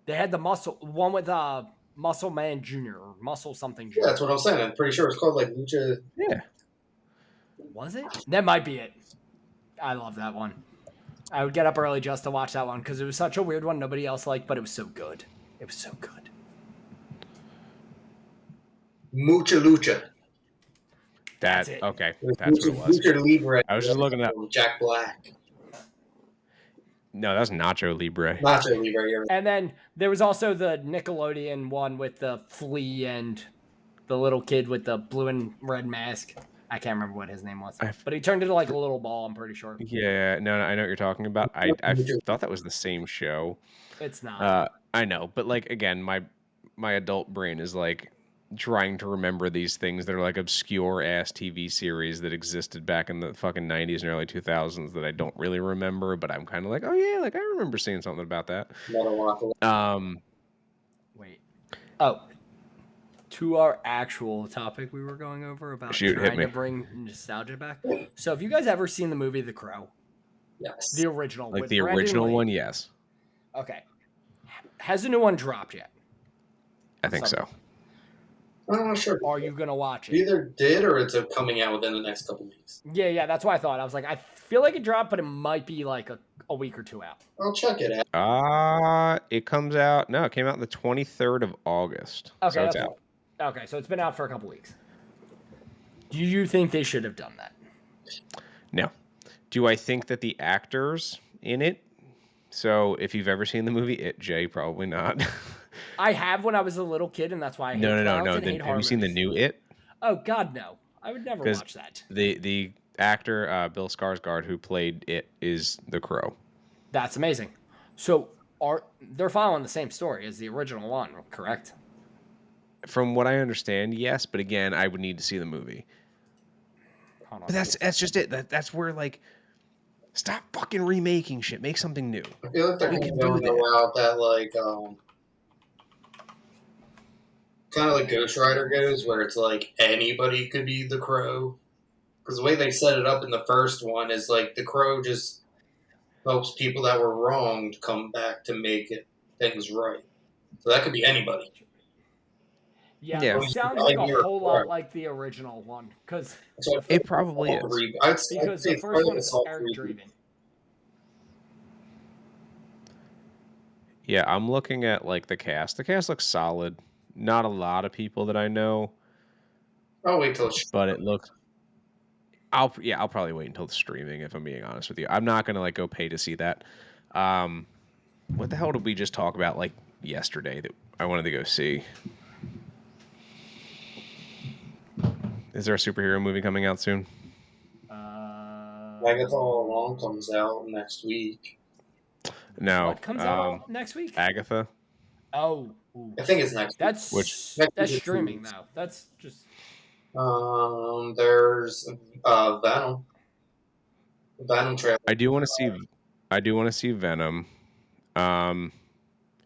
they had the muscle one with Muscle Man Junior or Muscle something Yeah, Junior. that's what I'm saying. I'm pretty sure it's called like Lucha. Yeah. Was it? That might be it. I love that one. I would get up early just to watch that one because it was such a weird one nobody else liked, but it was so good. It was so good. Mucha Lucha. That's it. Okay. It was That's what it was. Lucha Libre. I was just looking at. Jack Black. No, that's Nacho Libre. Nacho Libre. Yeah. And then there was also the Nickelodeon one with the flea and the little kid with the blue and red mask. I can't remember what his name was, but he turned into like a little ball. I'm pretty sure. Yeah, no, I know what you're talking about. I thought that was the same show. It's not. I know, but like again, my adult brain is like trying to remember these things that are like obscure ass TV series that existed back in the fucking 90s and early 2000s that I don't really remember, but I'm kind of like, oh yeah, like I remember seeing something about that. Wait. Oh. To our actual topic we were going over about trying to bring nostalgia back. So have you guys ever seen the movie The Crow? Yes. The original. Like with the Brandon original Lee? one, yes. Okay. Has the new one dropped yet? I think so. I'm not sure. Are you going to watch it? Either did or it's coming out within the next couple weeks. Yeah, that's what I thought. I was like, I feel like it dropped, but it might be like a week or two out. I'll check it out. It comes out. No, it came out the 23rd of August. Okay, so it's out. Okay, so it's been out for a couple weeks. Do you think they should have done that? No. Do I think that the actors in it? So if you've ever seen the movie It, Jay, probably not. I have when I was a little kid, and that's why I hate clowns and hate horror Have you seen the movies. new It? Oh God, no! I would never watch that. The actor Bill Skarsgård who played It is the Crow. That's amazing. So they're following the same story as the original one, correct? From what I understand, yes, but again, I would need to see the movie. But that's just it. That's where like, stop fucking remaking shit. Make something new. I feel like they're kind of going the route that like kind of like Ghost Rider goes, where it's like anybody could be the Crow. Because the way they set it up in the first one is like the Crow just helps people that were wronged come back to make things right. So that could be anybody. Yeah. It sounds like a whole lot like the original one, because it probably is. Because the first one is Eric Draven. Yeah, I'm looking at like the cast. The cast looks solid. Not a lot of people that I know. I'll wait till but it looks. I'll probably wait until the streaming. If I'm being honest with you, I'm not gonna like go pay to see that. What the hell did we just talk about like yesterday that I wanted to go see? Is there a superhero movie coming out soon? Agatha All Along comes out next week. No. What comes out next week? Agatha. Oh. I think it's next week. That's streaming now. That's just... There's Venom. Venom trailer. I do want to see Venom.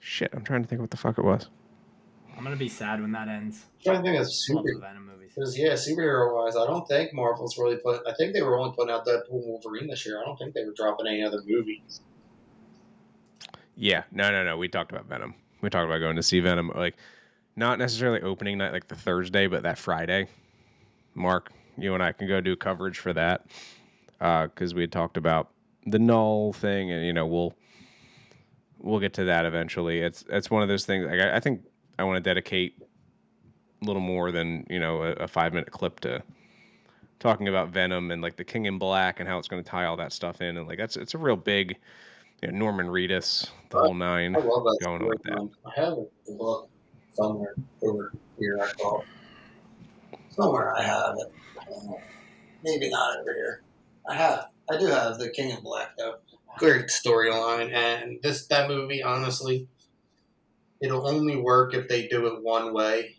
Shit, I'm trying to think what the fuck it was. I'm gonna be sad when that ends. I'm trying to think of super Venom movies. Because superhero wise, I don't think Marvel's really put. I think they were only putting out Deadpool and Wolverine this year. I don't think they were dropping any other movies. Yeah, no. We talked about Venom. We talked about going to see Venom, like not necessarily opening night, like the Thursday, but that Friday. Mark, you and I can go do coverage for that because we had talked about the Null thing, and we'll get to that eventually. It's one of those things. Like I think I want to dedicate a little more than a 5-minute clip to talking about Venom and like the King in Black and how it's going to tie all that stuff in, and like it's a real big Norman Reedus, the whole nine. I love that going on with that. I have a book somewhere over here. I thought somewhere I have it. Maybe not over here. I do have the King in Black though. Great storyline, and that movie, honestly, it'll only work if they do it one way.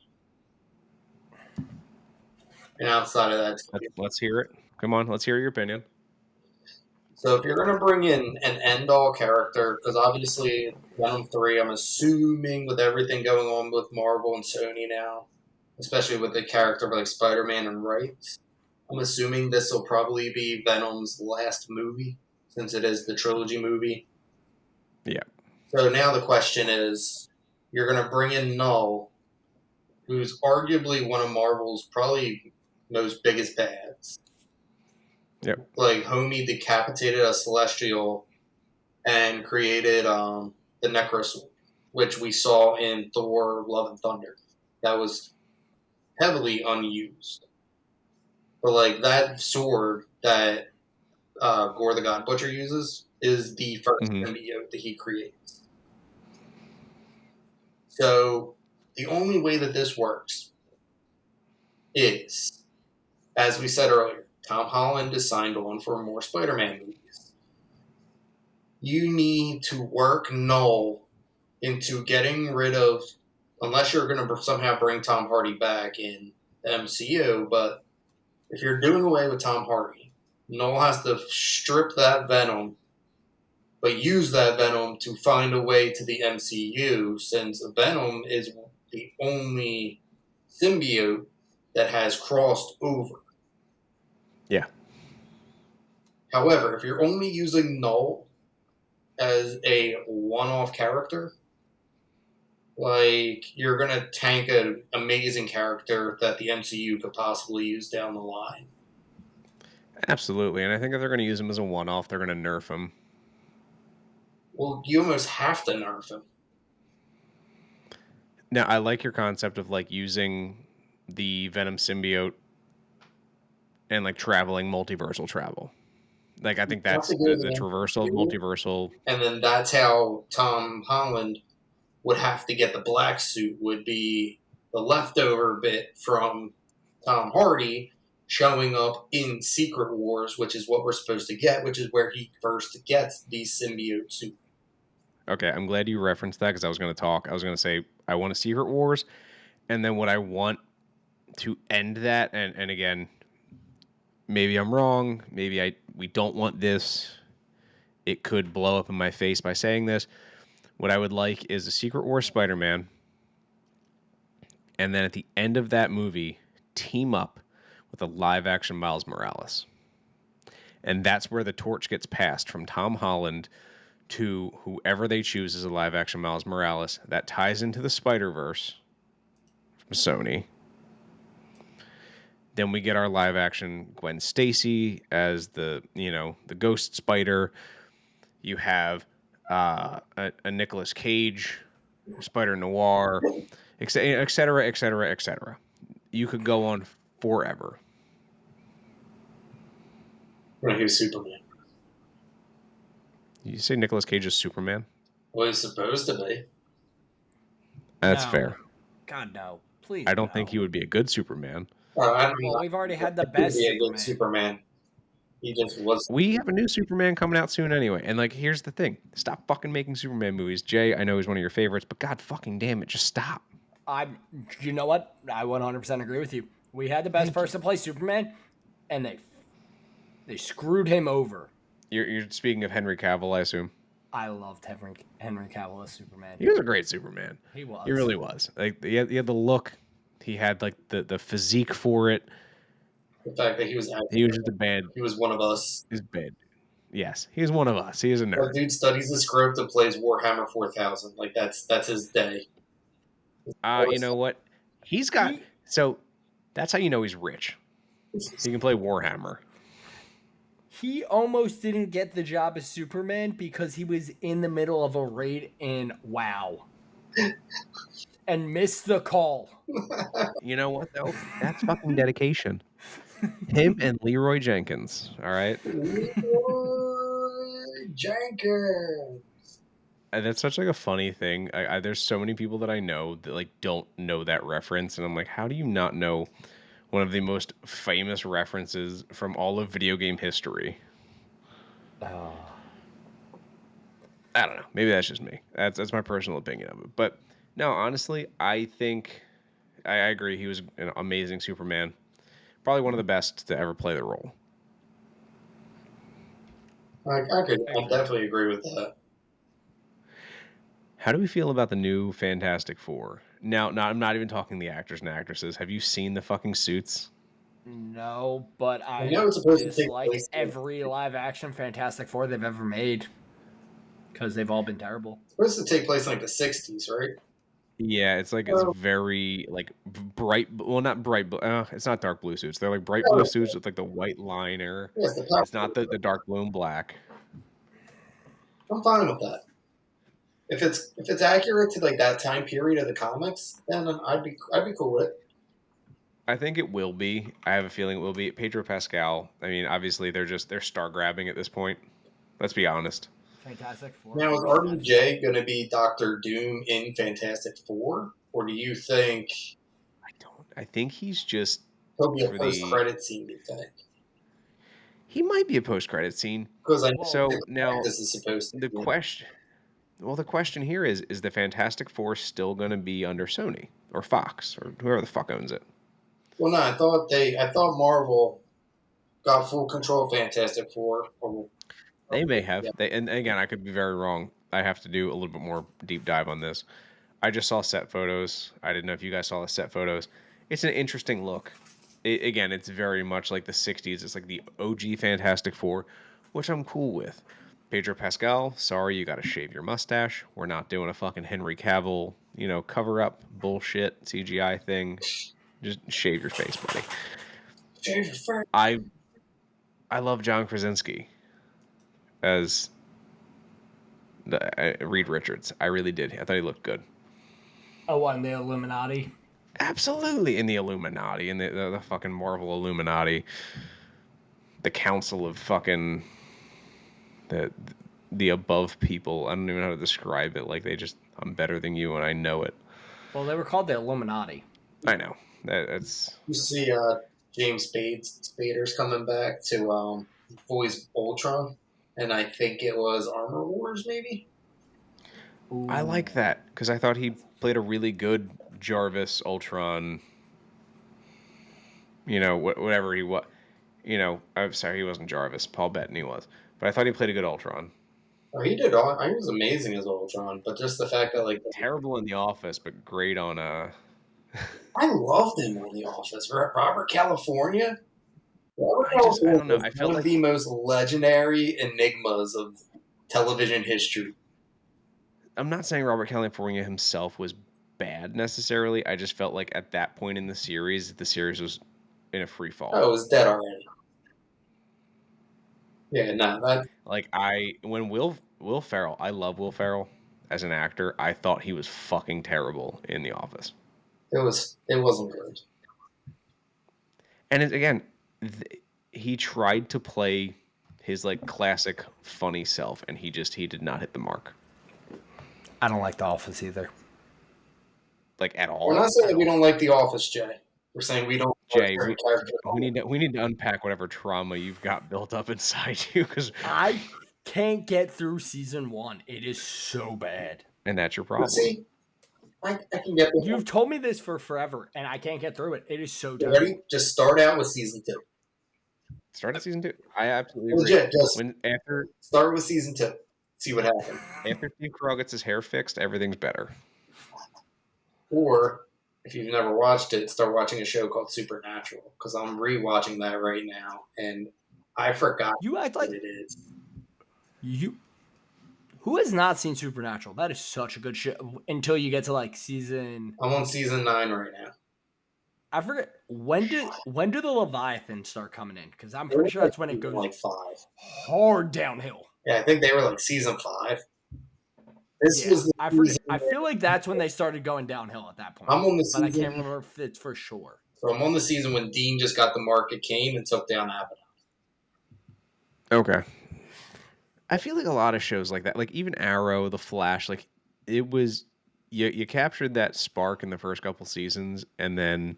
And outside of that, let's hear it. Come on, let's hear your opinion. So if you're going to bring in an end-all character, because obviously Venom 3, I'm assuming with everything going on with Marvel and Sony now, especially with the character like Spider-Man and rights, I'm assuming this will probably be Venom's last movie, since it is the trilogy movie. Yeah. So now the question is, you're going to bring in Null, who's arguably one of Marvel's probably most biggest bads. Yep. Like, homie decapitated a Celestial and created the Necrosword, which we saw in Thor: Love and Thunder. That was heavily unused. But like that sword that Gore the God Butcher uses is the first Mm-hmm. symbiote that he creates. So the only way that this works is, as we said earlier, Tom Holland is signed on for more Spider-Man movies. You need to work Null into getting rid of, unless you're going to somehow bring Tom Hardy back in the MCU, but if you're doing away with Tom Hardy, Null has to strip that Venom, but use that Venom to find a way to the MCU, since Venom is the only symbiote that has crossed over. Yeah. However, if you're only using Null as a one-off character, like, you're gonna tank an amazing character that the MCU could possibly use down the line. Absolutely. And I think if they're going to use him as a one-off, they're going to nerf him. Well, you almost have to nerf him. Now, I like your concept of like using the Venom symbiote and like traveling multiversal travel. Like, I think You have that's to go to the the traversal, MCU, multiversal. and then that's how Tom Holland would have to get the black suit, would be the leftover bit from Tom Hardy showing up in Secret Wars, which is what we're supposed to get, which is where he first gets the symbiote suit. Okay, I'm glad you referenced that because I was going to talk. I was going to say I want a Secret Wars, and then what I want to end that, and again, maybe I'm wrong. Maybe we don't want this. It could blow up in my face by saying this. What I would like is a Secret Wars Spider-Man, and then at the end of that movie, team up with a live-action Miles Morales, and that's where the torch gets passed from Tom Holland to whoever they choose as a live-action Miles Morales. That ties into the Spider-Verse from Sony. Then we get our live action Gwen Stacy as the Ghost Spider. You have a Nicolas Cage Spider Noir, et cetera, et cetera, et cetera. You could go on forever. When he was Superman. You say Nicolas Cage is Superman? Well, he's supposed to be. That's No. fair. God, no. Please, I don't no. think he would be a good Superman. Well, we've already had the best He be a good Superman. Superman. He just was. We have a new Superman coming out soon anyway. And like, here's the thing: stop fucking making Superman movies. Jay, I know he's one of your favorites, but God fucking damn it, just stop. You know what? I 100% agree with you. We had the best person to play Superman, and they screwed him over. You're speaking of Henry Cavill, I assume. I loved Henry Cavill as Superman. He was a great Superman. He was. He really was. Like he had the look. He had like the physique for it. The fact that he was He was just a bad. he was one of us. He's bad. Yes, he's one of us. He is a That nerd. dude studies the script and plays Warhammer 4000. Like, that's his day. You know what? He's got. So that's how you know he's rich. He can play Warhammer. He almost didn't get the job as Superman because he was in the middle of a raid in WoW and missed the call. You know what though? That's fucking dedication. Him and Leroy Jenkins. All right. Jenkins. That's such like a funny thing. There's so many people that I know that like don't know that reference, and I'm like, how do you not know one of the most famous references from all of video game history? Oh. I don't know. Maybe that's just me. That's my personal opinion of it. But no, honestly, I think I agree. He was an amazing Superman. Probably one of the best to ever play the role. I Agreed. definitely agree with that. How do we feel about the new Fantastic Four? Now, I'm not even talking the actors and actresses. Have you seen the fucking suits? No, but I know I it's supposed to take disliked place. every live action Fantastic Four they've ever made because they've all been terrible. It's supposed to take place in like the '60s, right? Yeah, it's like it's Oh, very like bright. Well, not bright. It's not dark blue suits. They're like bright blue suits with like the white liner. yes, the It's not costume. the dark blue and black. I'm fine with that. If it's accurate to like that time period of the comics, then I'd be cool with it. I think it will be. I have a feeling it will be. Pedro Pascal. I mean, obviously they're star grabbing at this point. Let's be honest. Fantastic Four Now, is fans? That's RDJ going to be Doctor Doom in Fantastic Four, or do you think I don't. I think he's just he'll be a for the. post-credit scene? Do you think? He might be a post credit scene. Because I know well, So now this is supposed to the be. question. Well, the question here is the Fantastic Four still going to be under Sony or Fox or whoever the fuck owns it? Well, no, I thought Marvel got full control of Fantastic Four. They may have. Yeah. They and again, I could be very wrong. I have to do a little bit more deep dive on this. I just saw set photos. I didn't know if you guys saw the set photos. It's an interesting look. Again, it's very much like the '60s. It's like the OG Fantastic Four, which I'm cool with. Pedro Pascal, sorry, you got to shave your mustache. We're not doing a fucking Henry Cavill, cover up bullshit CGI thing. Just shave your face, buddy. I I love John Krasinski as Reed Richards. I really did. I thought he looked good. oh, and the Illuminati. Absolutely in the Illuminati, in the fucking Marvel Illuminati, the Council of fucking the the above people. I don't even know how to describe it. Like they just, I'm better than you, and I know it. Well, they were called the Illuminati. I know that's You see, James Spader's coming back to voice Ultron, and I think it was Armor Wars, maybe. I Ooh. like that because I thought he played a really good Jarvis Ultron. Whatever he was. I'm sorry, he wasn't Jarvis. Paul Bettany was, but I thought he played a good Ultron. Oh, he did all. He was amazing as Ultron, but just the fact that like Terrible in the office, but great on I loved him on The Office. Robert California. Robert I California don't know. is I felt one of like the most legendary enigmas of television history. I'm not saying Robert California himself was bad necessarily. I just felt like at that point in the series was in a free fall. Oh, it was dead already. Yeah, no, that Like when Will Ferrell, I love Will Ferrell as an actor. I thought he was fucking terrible in The Office. it wasn't good. And again, he tried to play his like classic funny self, and he did not hit the mark I don't like The Office either. like at We're all. not saying At that we all. don't like The Office, Jay. We're saying we don't like Jay, certain we characters. we need to unpack whatever trauma you've got built up inside you, because I can't get through season one. It is so bad. and that's your But problem. see, I can get You've told me this for forever, and I can't get through it. It is so you terrible. ready. Just start out with season 2. Start at season 2. I absolutely agree. Legit, just When after start with season 2. See what happens. after Steve Carell gets his hair fixed, everything's better. Or if you've never watched it, start watching a show called Supernatural because I'm rewatching that right now and I forgot You act what like it is. you. Who has not seen Supernatural? That is such a good show until you get to like season. I'm on season 9 right now. I forget when do the Leviathans start coming in? Because I'm They were pretty sure like that's when it season, goes like 5. hard downhill. Yeah, I think they were like season 5. This Yeah, was the I forget. season. I feel like that's when they started going downhill at that point. I'm on the But I season. can't remember if it's for sure. So I'm on the season when Dean just got the mark at Kane and took down Abaddon. Okay. I feel like a lot of shows like that, like even Arrow, The Flash, like it was you captured that spark in the first couple seasons, and then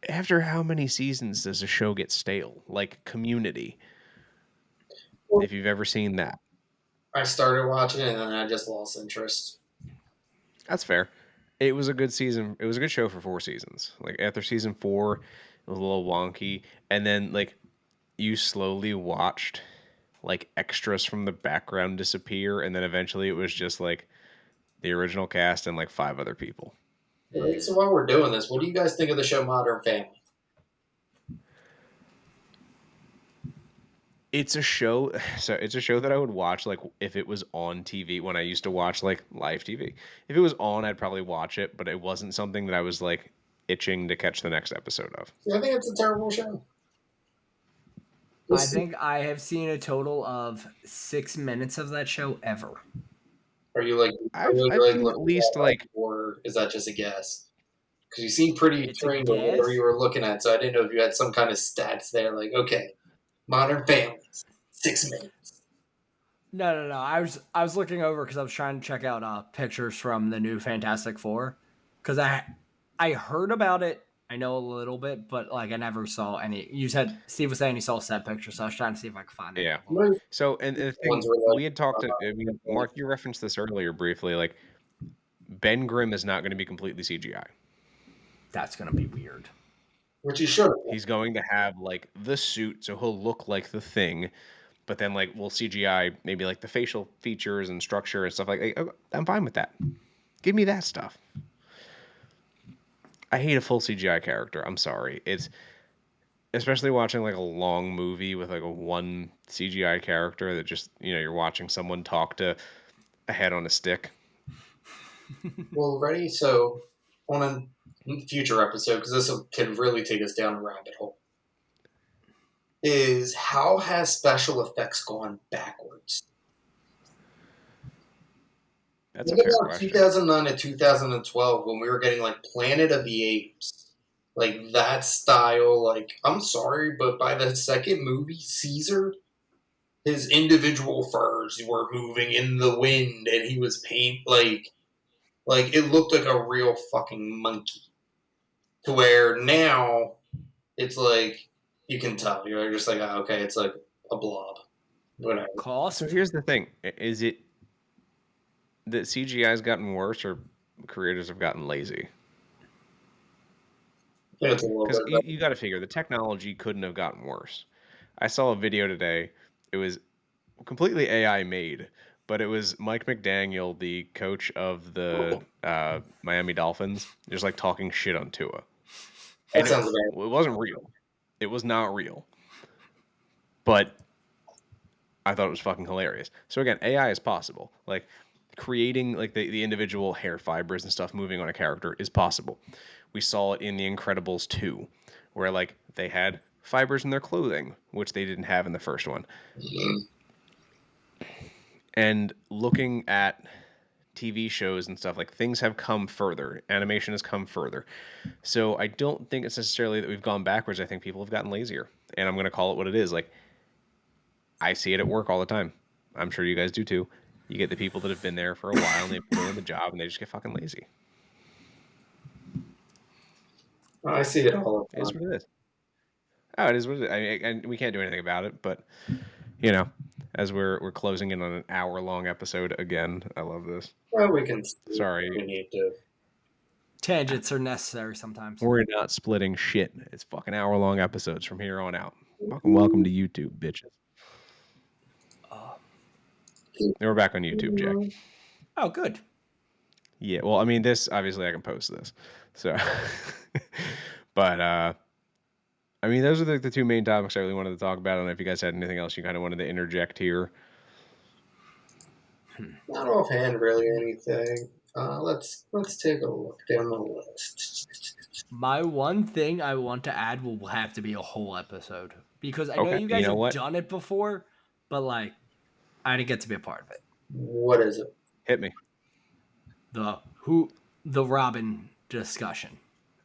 after how many seasons does a show get stale? Like Community, Well, if you've ever seen that. I started watching it and then I just lost interest. That's fair. It was a good season. It was a good show for 4 seasons. Like after season 4, it was a little wonky, and then like you slowly watched like extras from the background disappear, and then eventually it was just like the original cast and like 5 other people. Right, so while we're doing this, what do you guys think of the show Modern Family? It's a show, so it's a show that I would watch like if it was on TV when I used to watch like live TV. If it was on, I'd probably watch it, but it wasn't something that I was like itching to catch the next episode of. See, I think it's a terrible show. I think I have seen a total of 6 minutes of that show ever. Are you like, I've seen at least like, or is that just a guess? Because you seem pretty It's a trained on whatever guess. you were looking at, so I didn't know if you had some kind of stats there. Like, okay, Modern Families, 6 minutes. No. I was looking over because I was trying to check out pictures from the new Fantastic Four, because I heard about it. I know a little bit, but like I never saw any. You said Steve was saying he saw set pictures, so I was trying to see if I could find it. yeah. Most So, and the ones thing were like, we had talked, I mean, Mark, you referenced this earlier briefly. Like, Ben Grimm is not going to be completely CGI. That's gonna be weird. which you should. He's going to have like the suit, so he'll look like the Thing, but then like we'll CGI maybe like the facial features and structure and stuff like. I'm fine with that. Give me that stuff. I hate a full CGI character. I'm sorry. It's especially watching like a long movie with like a one CGI character that just you're watching someone talk to a head on a stick. Well, ready? So, on a future episode, because this can really take us down a rabbit hole, is how has special effects gone backwards? That's a Think fair about question. 2009 and 2012 when we were getting like Planet of the Apes, like that style. Like, I'm sorry, but by the second movie, Caesar, his individual furs were moving in the wind, and he was like it looked like a real fucking monkey. To where now it's like you can tell you're just like, oh, okay, it's like a blob, whatever. Cost. So here's the thing: is it that CGI has gotten worse, or creators have gotten lazy? I think it's a little Because bit. you got to figure the technology couldn't have gotten worse. I saw a video today. It was completely AI made, but it was Mike McDaniel, the coach of the Miami Dolphins, just like talking shit on Tua. That And sounds it wasn't real. It was not real. But I thought it was fucking hilarious. So again, AI is possible. Like creating like the individual hair fibers and stuff moving on a character is possible. We saw it in The Incredibles 2, where like they had fibers in their clothing, which they didn't have in the first one. bad. And looking at TV shows and stuff, like things have come further. Animation has come further. So I don't think it's necessarily that we've gone backwards. I think people have gotten lazier. And I'm going to call it what it is. Like, I see it at work all the time. I'm sure you guys do too. You get the people that have been there for a while and they've been doing the job and they just get fucking lazy. I see it all the It is time. what it is. Oh, it is what it is. I mean, and we can't do anything about it, but you know, as we're closing in on an hour-long episode again, I love this. Well, we can. Sorry. We need to. Tangents are necessary sometimes. We're not splitting shit. It's fucking hour-long episodes from here on out. Welcome to YouTube, bitches. And we're back on YouTube, Jack. Oh, good. Yeah, well, I mean, this obviously I can post this, so. But I mean, those are the two main topics I really wanted to talk about. I don't know if you guys had anything else you kind of wanted to interject here. Not offhand, really anything. Let's take a look down the list. My one thing I want to add will have to be a whole episode, because I know Okay, you guys you know have what? done it before, but like I didn't get to be a part of it. What is it? Hit me. The Robin discussion.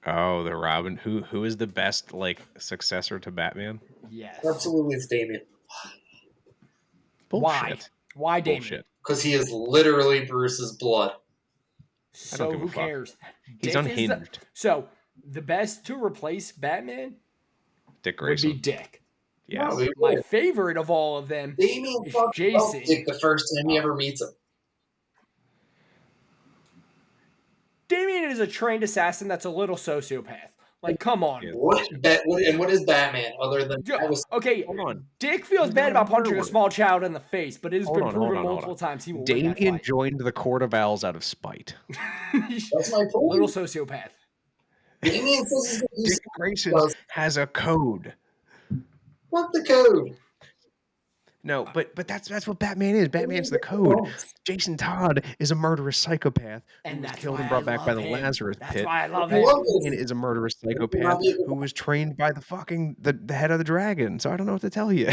Oh, the Robin. Who is the best like successor to Batman? Yes. Absolutely, it's Damien. Bullshit. Why Damien? Bullshit. Because he is literally Bruce's blood. I don't So give a who fuck. cares? He's Dick is unhinged. So the best to replace Batman Dick would Grayson. be Dick. Yes. No, My favorite of all of them Damien is fucked up Jason. Dick the first time he ever meets him. Damien is a trained assassin that's a little sociopath. Like, come on. What is Batman other than that was Okay, Hold on. Dick feels He's bad not a about punching a murderer. small child in the face, but it has Hold been on, hold proven on, hold multiple on. times he will win that Damien fight. joined the Court of Owls out of spite. that's my point. Little sociopath. Damien says he's gonna Dick use Grayson has a code. fuck the code. No, but that's what Batman is. Batman's the code. Jason Todd is a murderous psychopath who And was that's killed why and I brought back by love the him. Lazarus That's pit. why I love I him. love Damien this. is a murderous Will psychopath not be able who was trained by the head of the dragon. So I don't know what to tell you.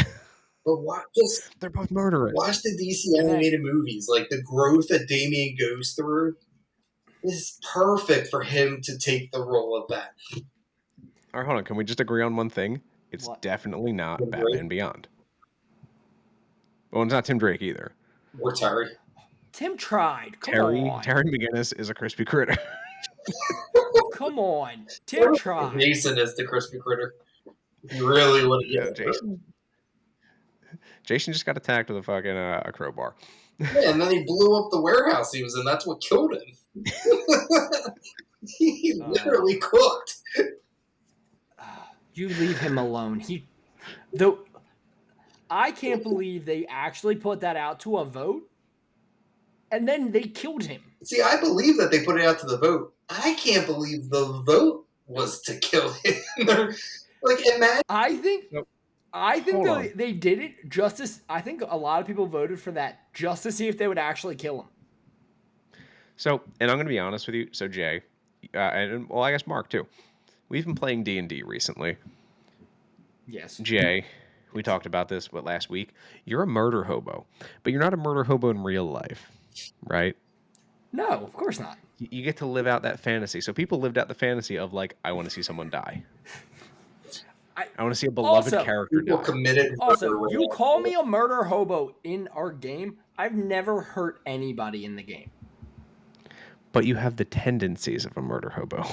But just They're both murderous. watch the DC And then- animated movies. Like the growth that Damien goes through is perfect for him to take the role of that. All right, hold on. Can we just agree on one thing? It's What? definitely not Tim Batman Drake? Beyond. Well, it's not Tim Drake either. Or Terry. Tim tried. Come Terry on. McGinnis is a crispy critter. Come on. Tim tried. Jason is the crispy critter. If you really want to Yeah, get Jason just got attacked with a fucking a crowbar. Yeah, and then he blew up the warehouse he was in. That's what killed him. He literally cooked. You leave him alone. I can't believe they actually put that out to a vote, and then they killed him. See, I believe that they put it out to the vote. I can't believe the vote was to kill him. Like, imagine. I think Hold on. they did it just as I think a lot of people voted for that just to see if they would actually kill him. So, and I'm going to be honest with you. So, Jay, and well, I guess Mark too. We've been playing D&D recently. Yes. Jay, we talked about this last week. You're a murder hobo, but you're not a murder hobo in real life, right? No, of course not. You get to live out that fantasy. So people lived out the fantasy of like, I want to see someone die. I want to see a beloved character People die. committed. Also, you call me a murder hobo in our game. I've never hurt anybody in the game. But you have the tendencies of a murder hobo.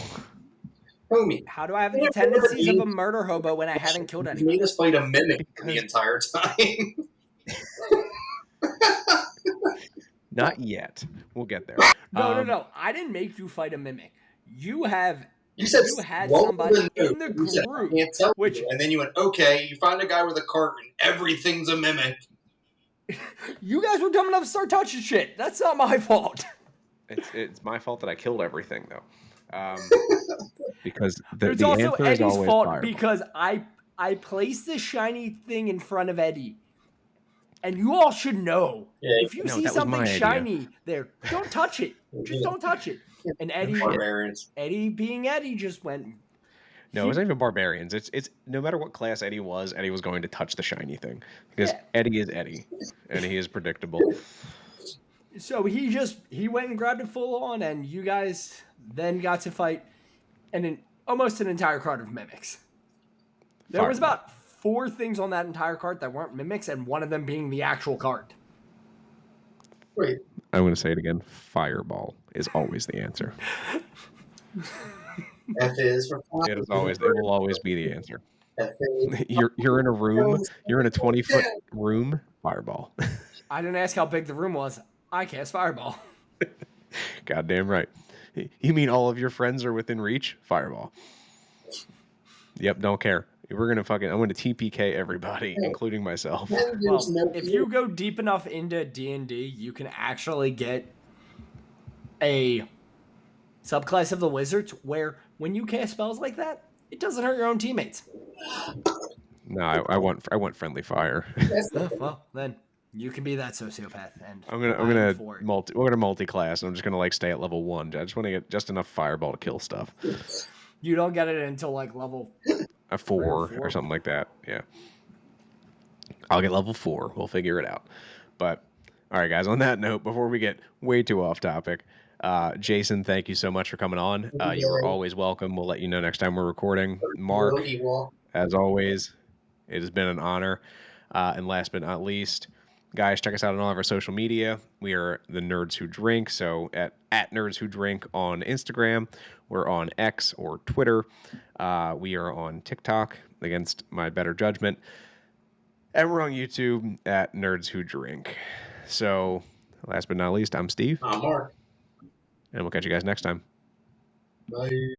Homie, How do I have the tendencies of a murder hobo when I haven't killed you anybody? made us fight a mimic the entire time. Not yet. We'll get there. No. I didn't make you fight a mimic. You had "Roll somebody the in the You said, group, I can't tell which you. And then you went, okay, you find a guy with a cart and everything's a mimic. you guys were dumb enough to start touching shit. That's not my fault. It's my fault that I killed everything though. Because It's the also answer is Eddie's always fault fireball. because I placed this shiny thing in front of Eddie. And you all should know. Yeah, if you no, see that was my something idea. shiny there, don't touch it. Just don't touch it. And Eddie being Eddie just went. No, it wasn't even barbarians. It's no matter what class Eddie was going to touch the shiny thing because Eddie is Eddie, and he is predictable. So he went and grabbed it full on, and you guys then got to fight almost an entire cart of mimics. There was about 4 things on that entire cart that weren't mimics, and one of them being the actual cart. Wait. I'm going to say it again. Fireball is always the answer. F is for fire. It will always be the answer. F is You're in a room. You're in a 20-foot room. Fireball. I didn't ask how big the room was. I cast fireball. Goddamn right. You mean all of your friends are within reach? Fireball. Yep, don't care. I'm gonna TPK everybody, including myself. Well, if you go deep enough into D&D, you can actually get a subclass of the wizards where when you cast spells like that, it doesn't hurt your own teammates. No, I want friendly fire. Well, then you can be that sociopath. And we're gonna multi-class, and I'm just gonna like stay at level 1. I just want to get just enough fireball to kill stuff. You don't get it until like level a 4 or something like that. Yeah, I'll get level 4. We'll figure it out. But all right, guys. On that note, before we get way too off topic, Jason, thank you so much for coming on. You are always welcome. We'll let you know next time we're recording. Mark, as always, it has been an honor. And last but not least, guys, check us out on all of our social media. We are the Nerds Who Drink. So at Nerds Who Drink on Instagram. We're on X or Twitter. We are on TikTok, against my better judgment. And we're on YouTube at Nerds Who Drink. So last but not least, I'm Steve. I'm Mark. And we'll catch you guys next time. Bye.